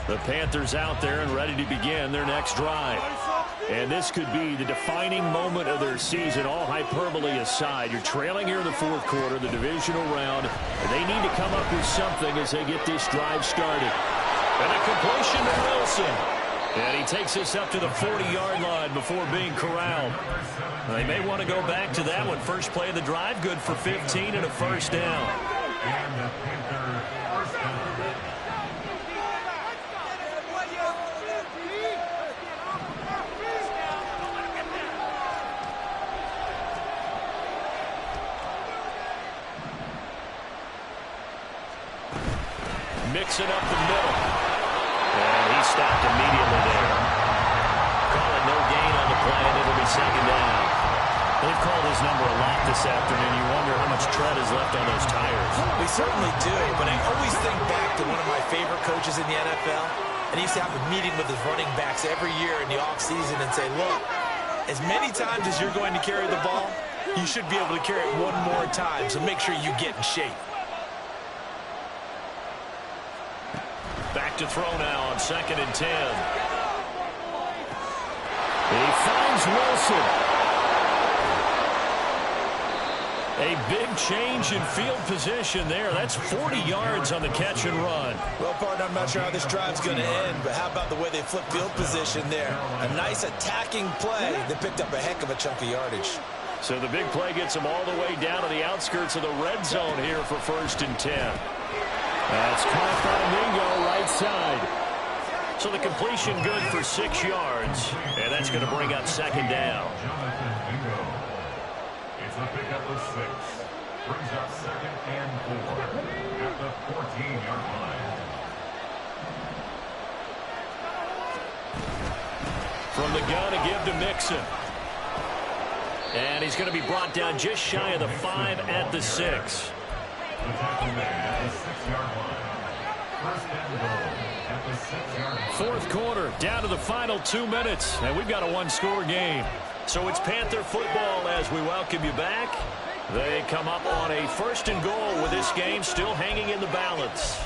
The Panthers out there and ready to begin their next drive. And this could be the defining moment of their season, all hyperbole aside. You're trailing here in the 4th quarter, the divisional round, and they need to come up with something as they get this drive started. And a completion to Wilson. And he takes us up to the 40-yard line before being corralled. They may want to go back to that one. First play of the drive, good for 15 and a 1st down. And the Panther first down. Mixing up the middle. And he stopped immediately there. Calling no gain on the play, and it'll be 2nd down. They've called his number a lot this afternoon. You wonder how much tread is left on those tires. We certainly do, but I always think back to one of my favorite coaches in the NFL, and he used to have a meeting with his running backs every year in the offseason and say, look, as many times as you're going to carry the ball, you should be able to carry it one more time, so make sure you get in shape. Back to throw now on 2nd and 10. He finds Wilson. A big change in field position there. That's 40 yards on the catch and run. Well, partner, I'm not sure how this drive's going to end, but how about the way they flip field position there? A nice attacking play that picked up a heck of a chunk of yardage. So the big play gets them all the way down to the outskirts of the red zone here for 1st and 10. That's caught by Mingo right side. So the completion good for 6 yards, and that's going to bring up 2nd down. It's a pickup of 6. Brings up 2nd and 4 at the 14-yard line. From the gun, a give to Mixon. And he's going to be brought down just shy of the 5 at the 6. The tackle made at the 6-yard line. 1st and goal at the 6-yard line. 4th quarter, down to the final 2 minutes, and we've got a one-score game. So it's Panther football as we welcome you back. They come up on a 1st and goal with this game still hanging in the balance.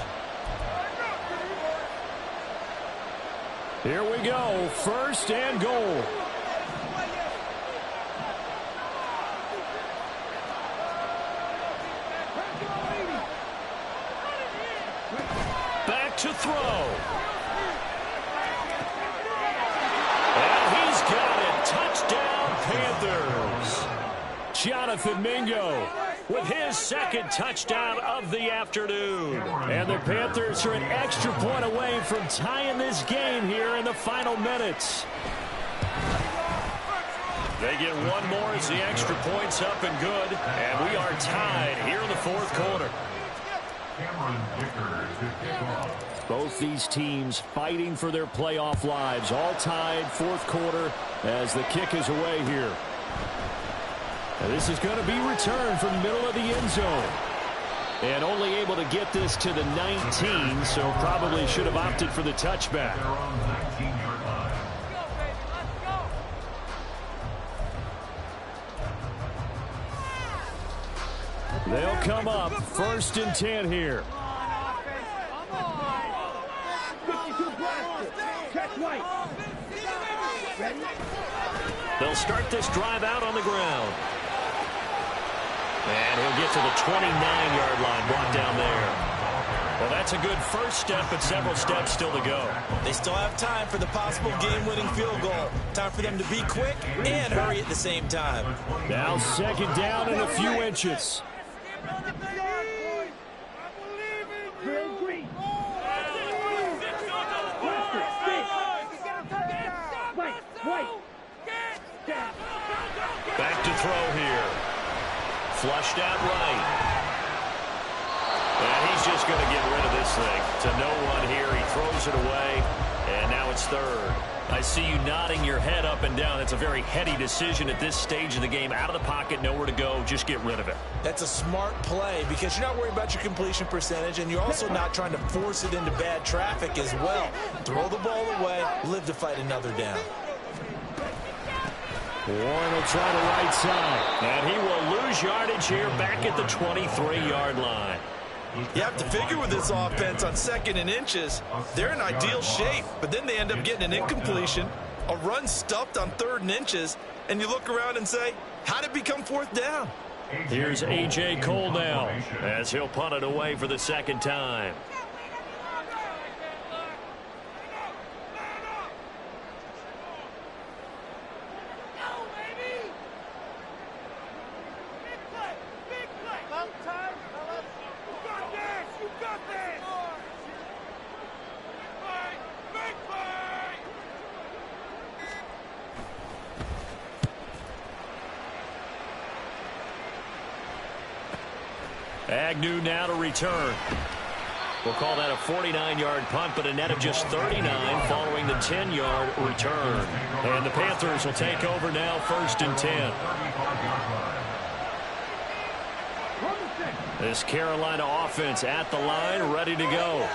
Here we go, 1st and goal. Back to throw. And he's got it. Touchdown, Panthers. Jonathan Mingo with his 2nd touchdown of the afternoon. And the Panthers are an extra point away from tying this game here in the final minutes. They get one more as the extra point's up and good. And we are tied here in the fourth quarter. Both these teams fighting for their playoff lives. All tied fourth quarter as the kick is away here. And this is going to be returned from the middle of the end zone. And only able to get this to the 19, so probably should have opted for the touchback. They'll come up 1st and 10 here. They'll start this drive out on the ground. And he'll get to the 29-yard line, brought down there. Well, that's a good first step, but several steps still to go. They still have time for the possible game-winning field goal. Time for them to be quick and hurry at the same time. Now 2nd down and a few inches. Back to throw here. Flushed out right. And he's just going to get rid of this thing. To no one here. He throws it away. And now it's 3rd. I see you nodding your head up and down. It's a very heady decision at this stage of the game. Out of the pocket, nowhere to go. Just get rid of it. That's a smart play because you're not worried about your completion percentage, and you're also not trying to force it into bad traffic as well. Throw the ball away, live to fight another down. Warren will try the right side. And he will lose yardage here back at the 23-yard line. You have to figure with this offense on 2nd and inches, they're in ideal shape, but then they end up getting an incompletion, a run stuffed on 3rd and inches, and you look around and say, how'd it become 4th down? Here's A.J. Cole now as he'll punt it away for the 2nd time. Agnew now to return. We'll call that a 49-yard punt, but a net of just 39 following the 10-yard return. And the Panthers will take over now 1st and 10. This Carolina offense at the line, ready to go.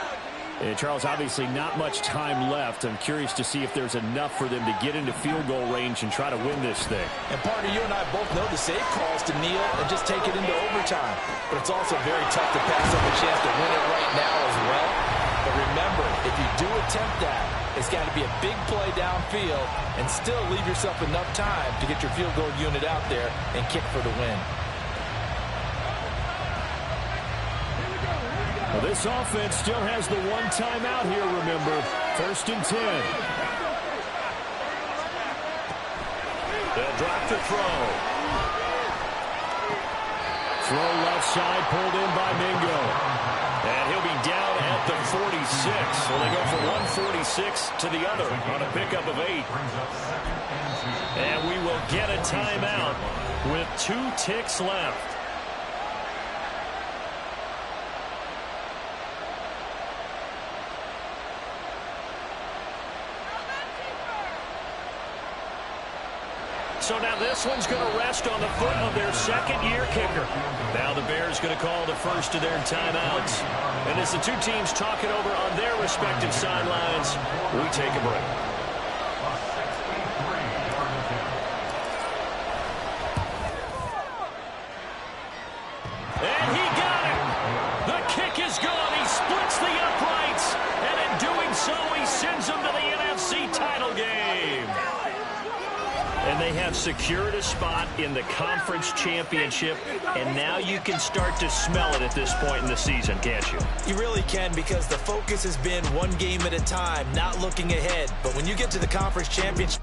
And Charles, obviously not much time left. I'm curious to see if there's enough for them to get into field goal range and try to win this thing. And partner, you and I both know the safe calls to kneel and just take it into overtime. But it's also very tough to pass up a chance to win it right now as well. But remember, if you do attempt that, it's got to be a big play downfield and still leave yourself enough time to get your field goal unit out there and kick for the win. Well, this offense still has the one timeout here, remember. 1st and 10. They'll drop the throw. Throw left side, pulled in by Mingo. And he'll be down at the 46. Well, they go from 146 to the other on a pickup of 8. And we will get a timeout with 2 ticks left. So now this one's going to rest on the foot of their 2nd-year kicker. Now the Bears going to call the first of their timeouts. And as the two teams talk it over on their respective sidelines, we take a break. And he got it. The kick is gone. He splits the uprights. And in doing so, he sends them to the NFC title game. And they have secured a spot in the conference championship, and now you can start to smell it at this point in the season, can't you? You really can, because the focus has been one game at a time, not looking ahead. But when you get to the conference championship,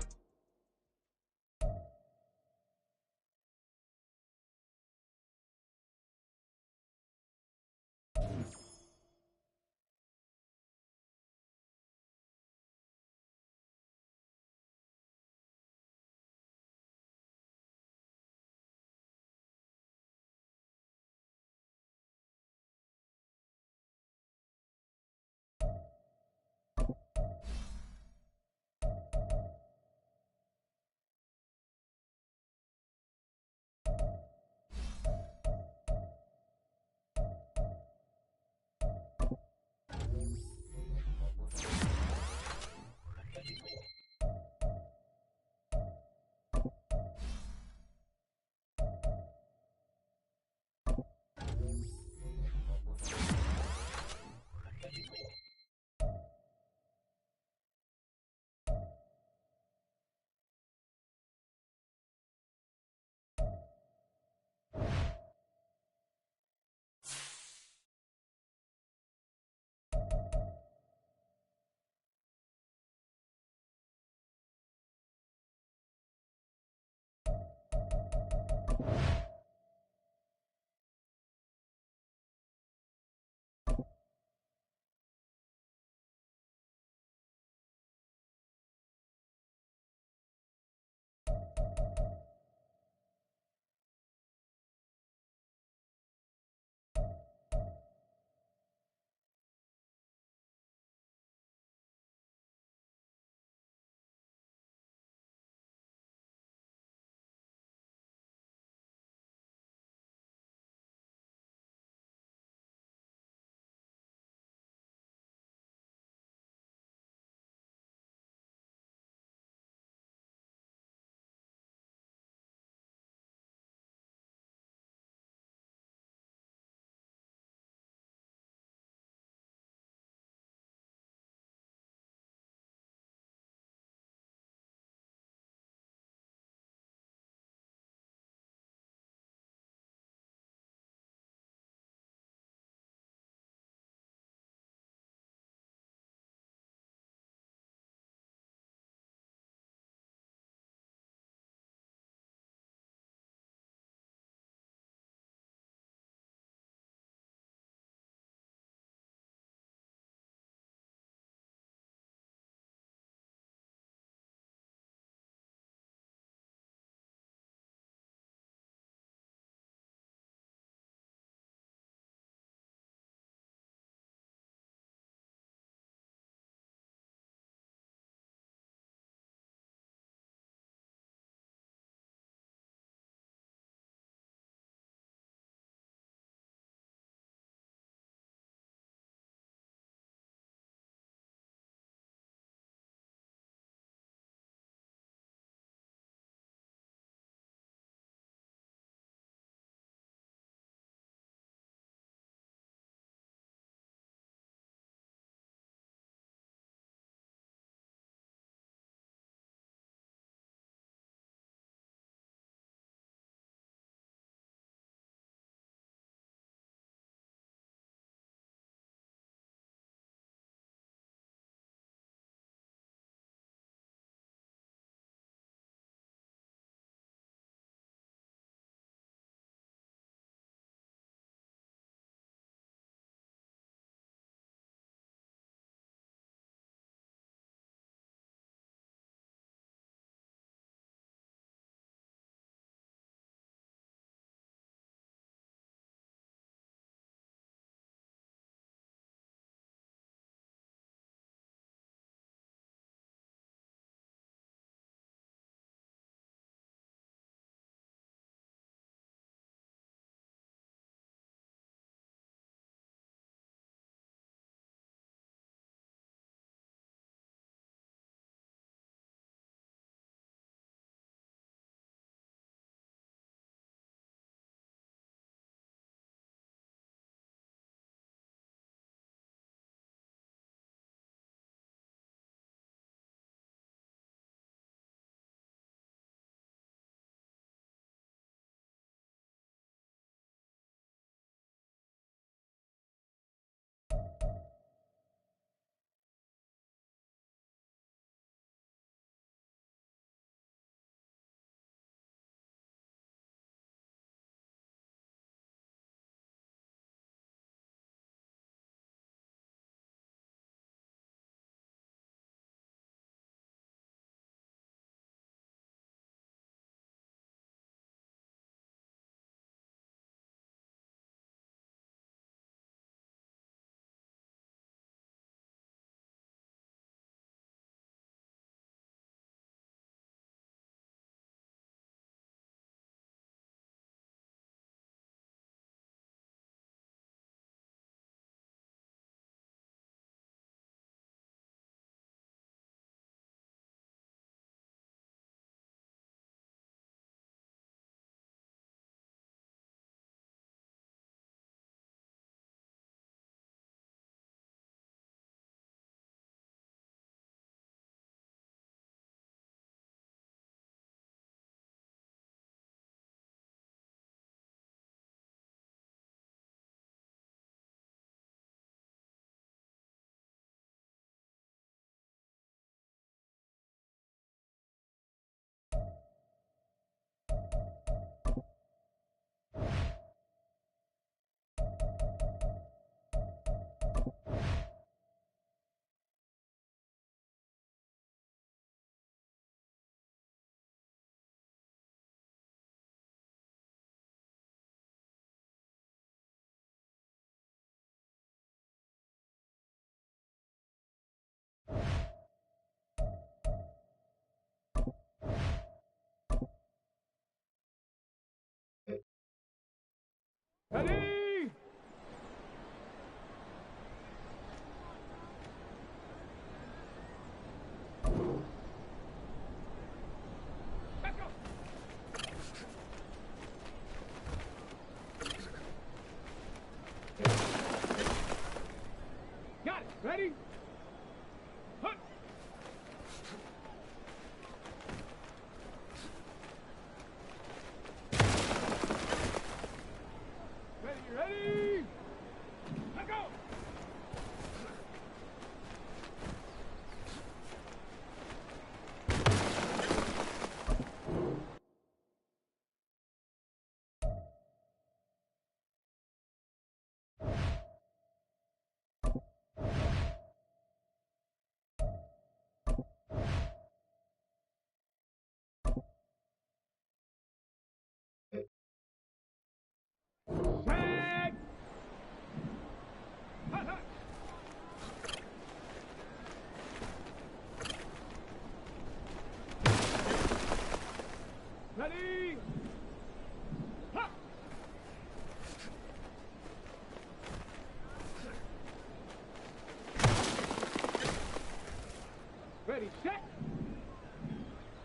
Okay, set.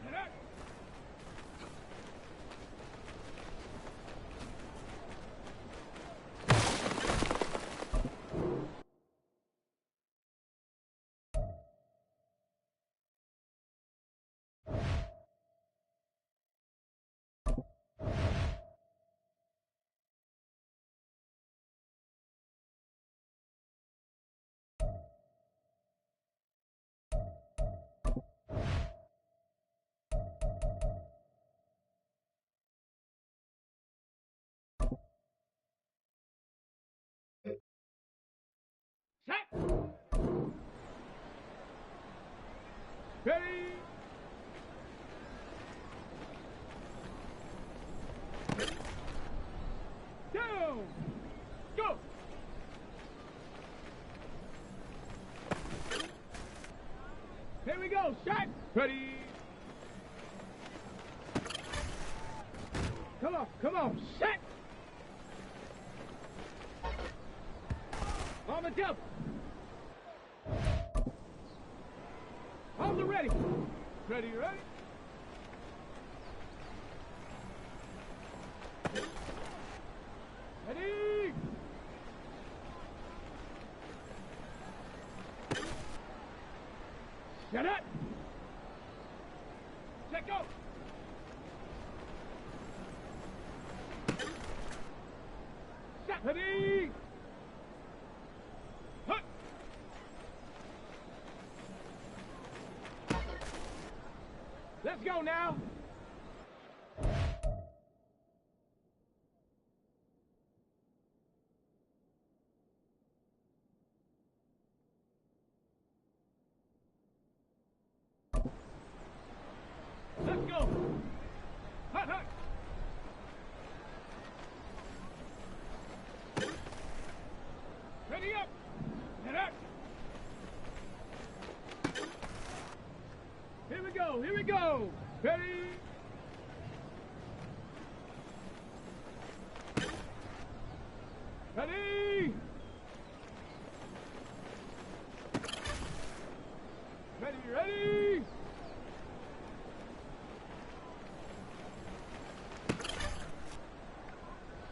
Get up. Set. Ready. Down. Go. Here we go. Set. Ready. Come on. Set. On the double. On the ready. Ready. Ready. Set up. Set go. Set. Ready. Hut. Let's go now. Let's go. Hut. Ready up. Get up. Here we go. Ready. Ready. Ready.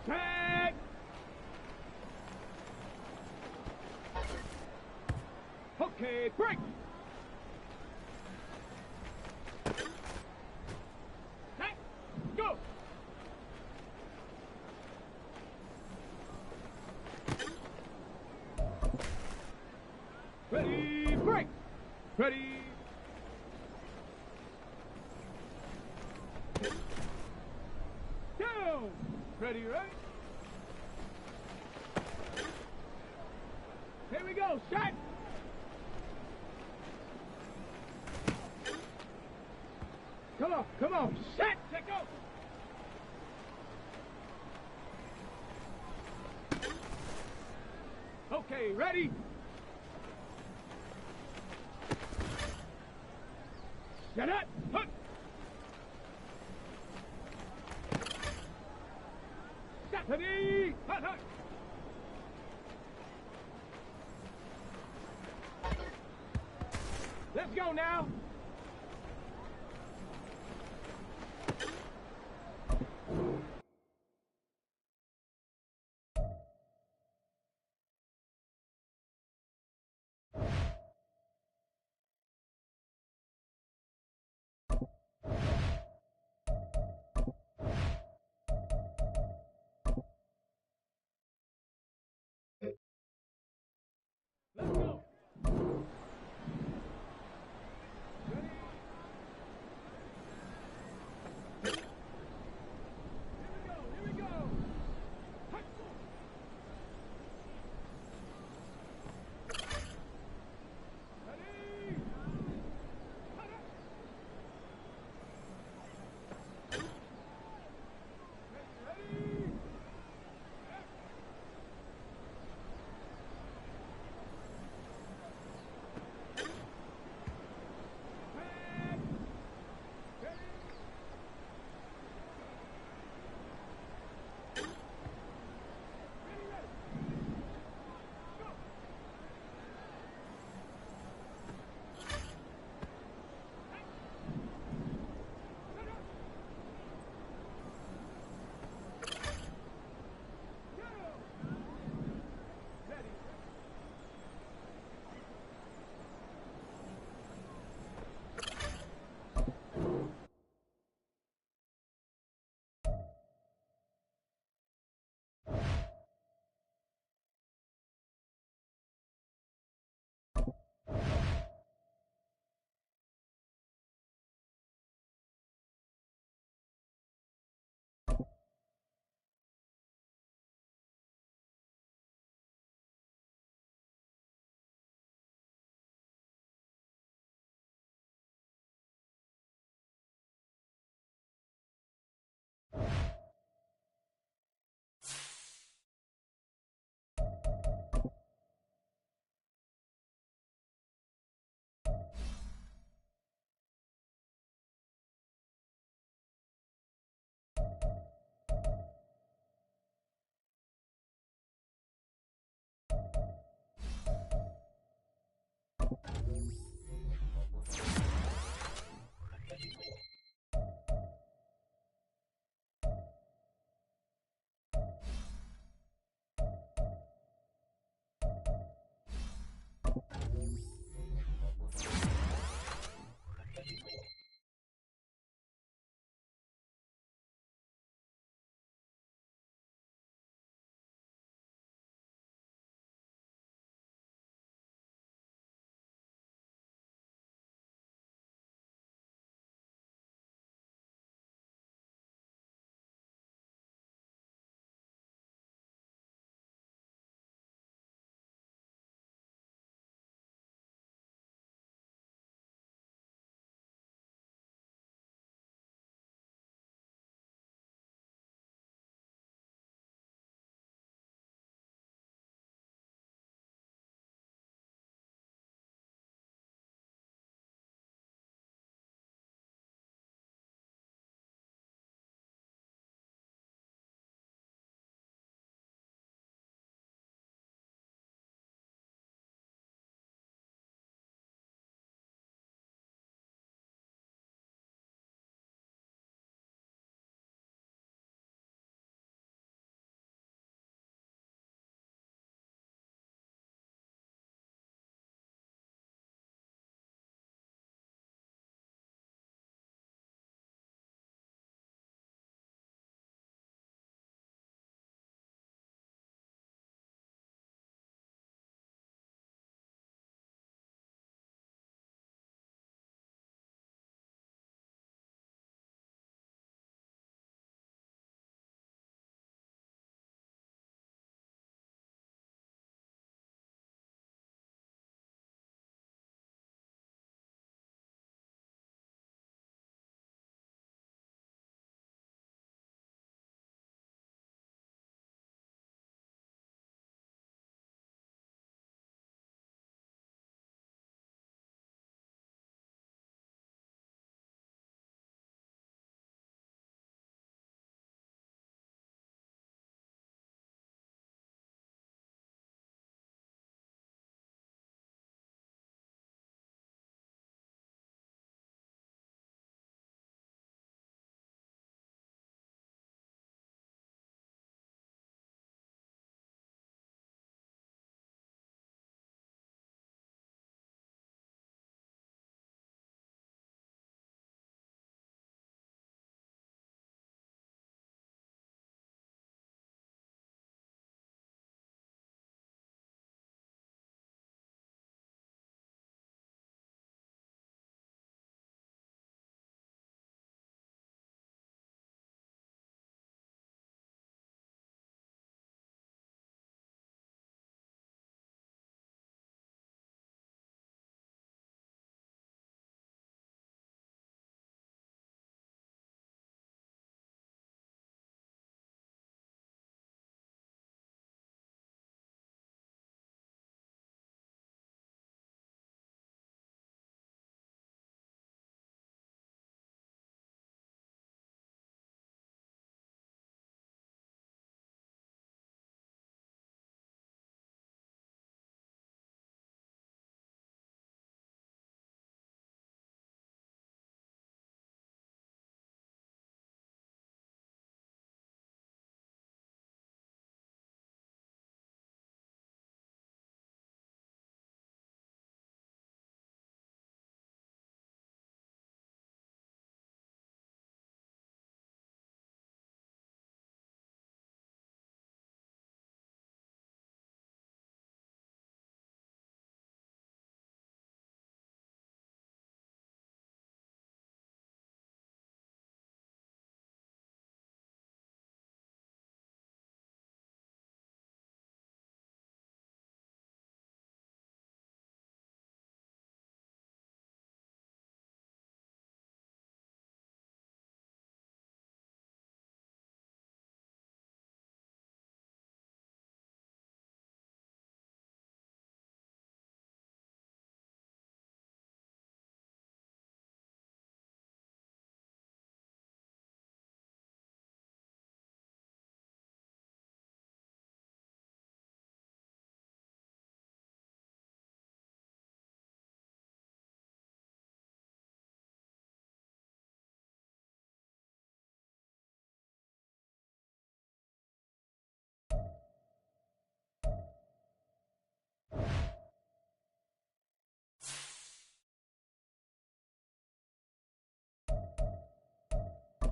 Set. Okay, break. Set. Go. Ready, break. Ready. Down. Ready. Here we go. Set. Come on. Set. Set go. Okay, ready. Set up. Hut. Set. Ready. Hut. Let's go now. Let's go.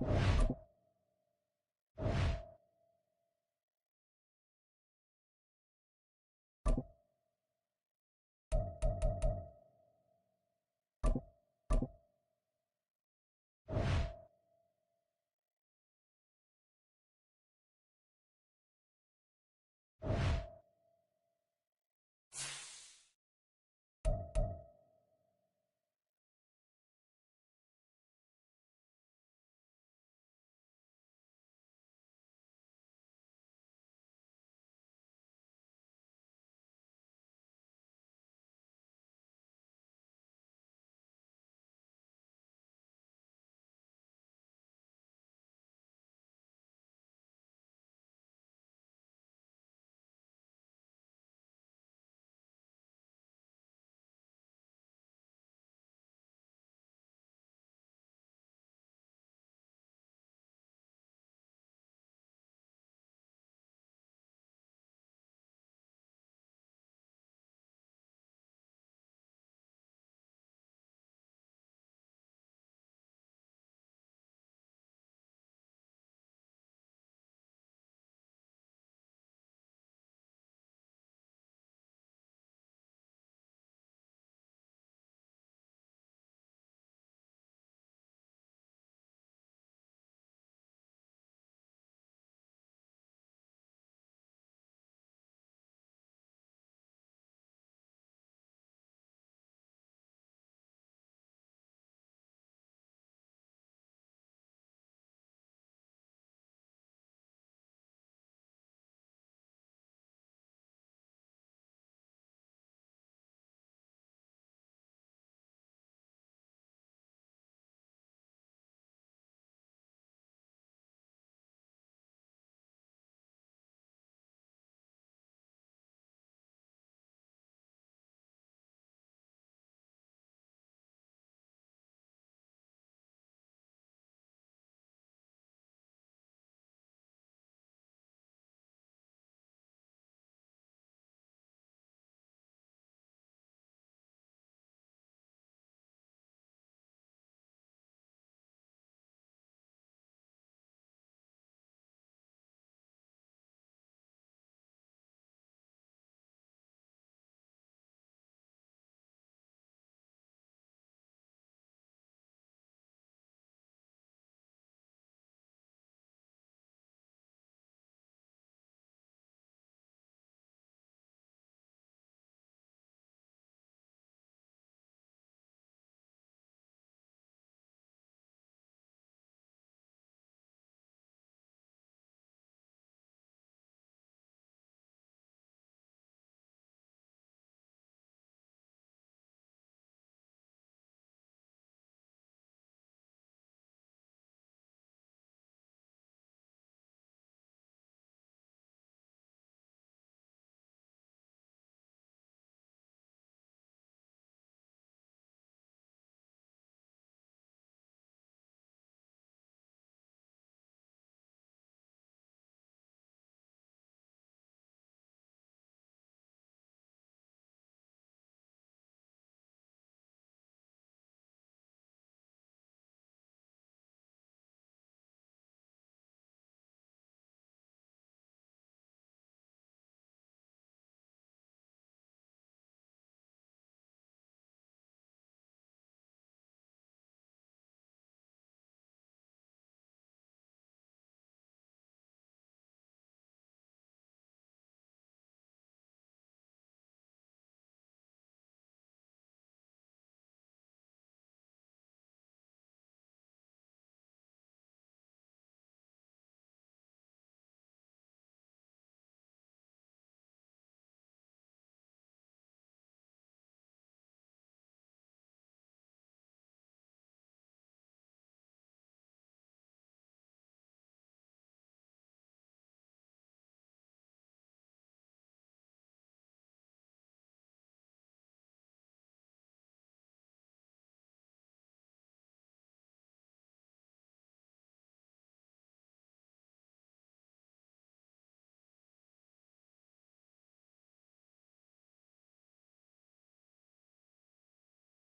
snap.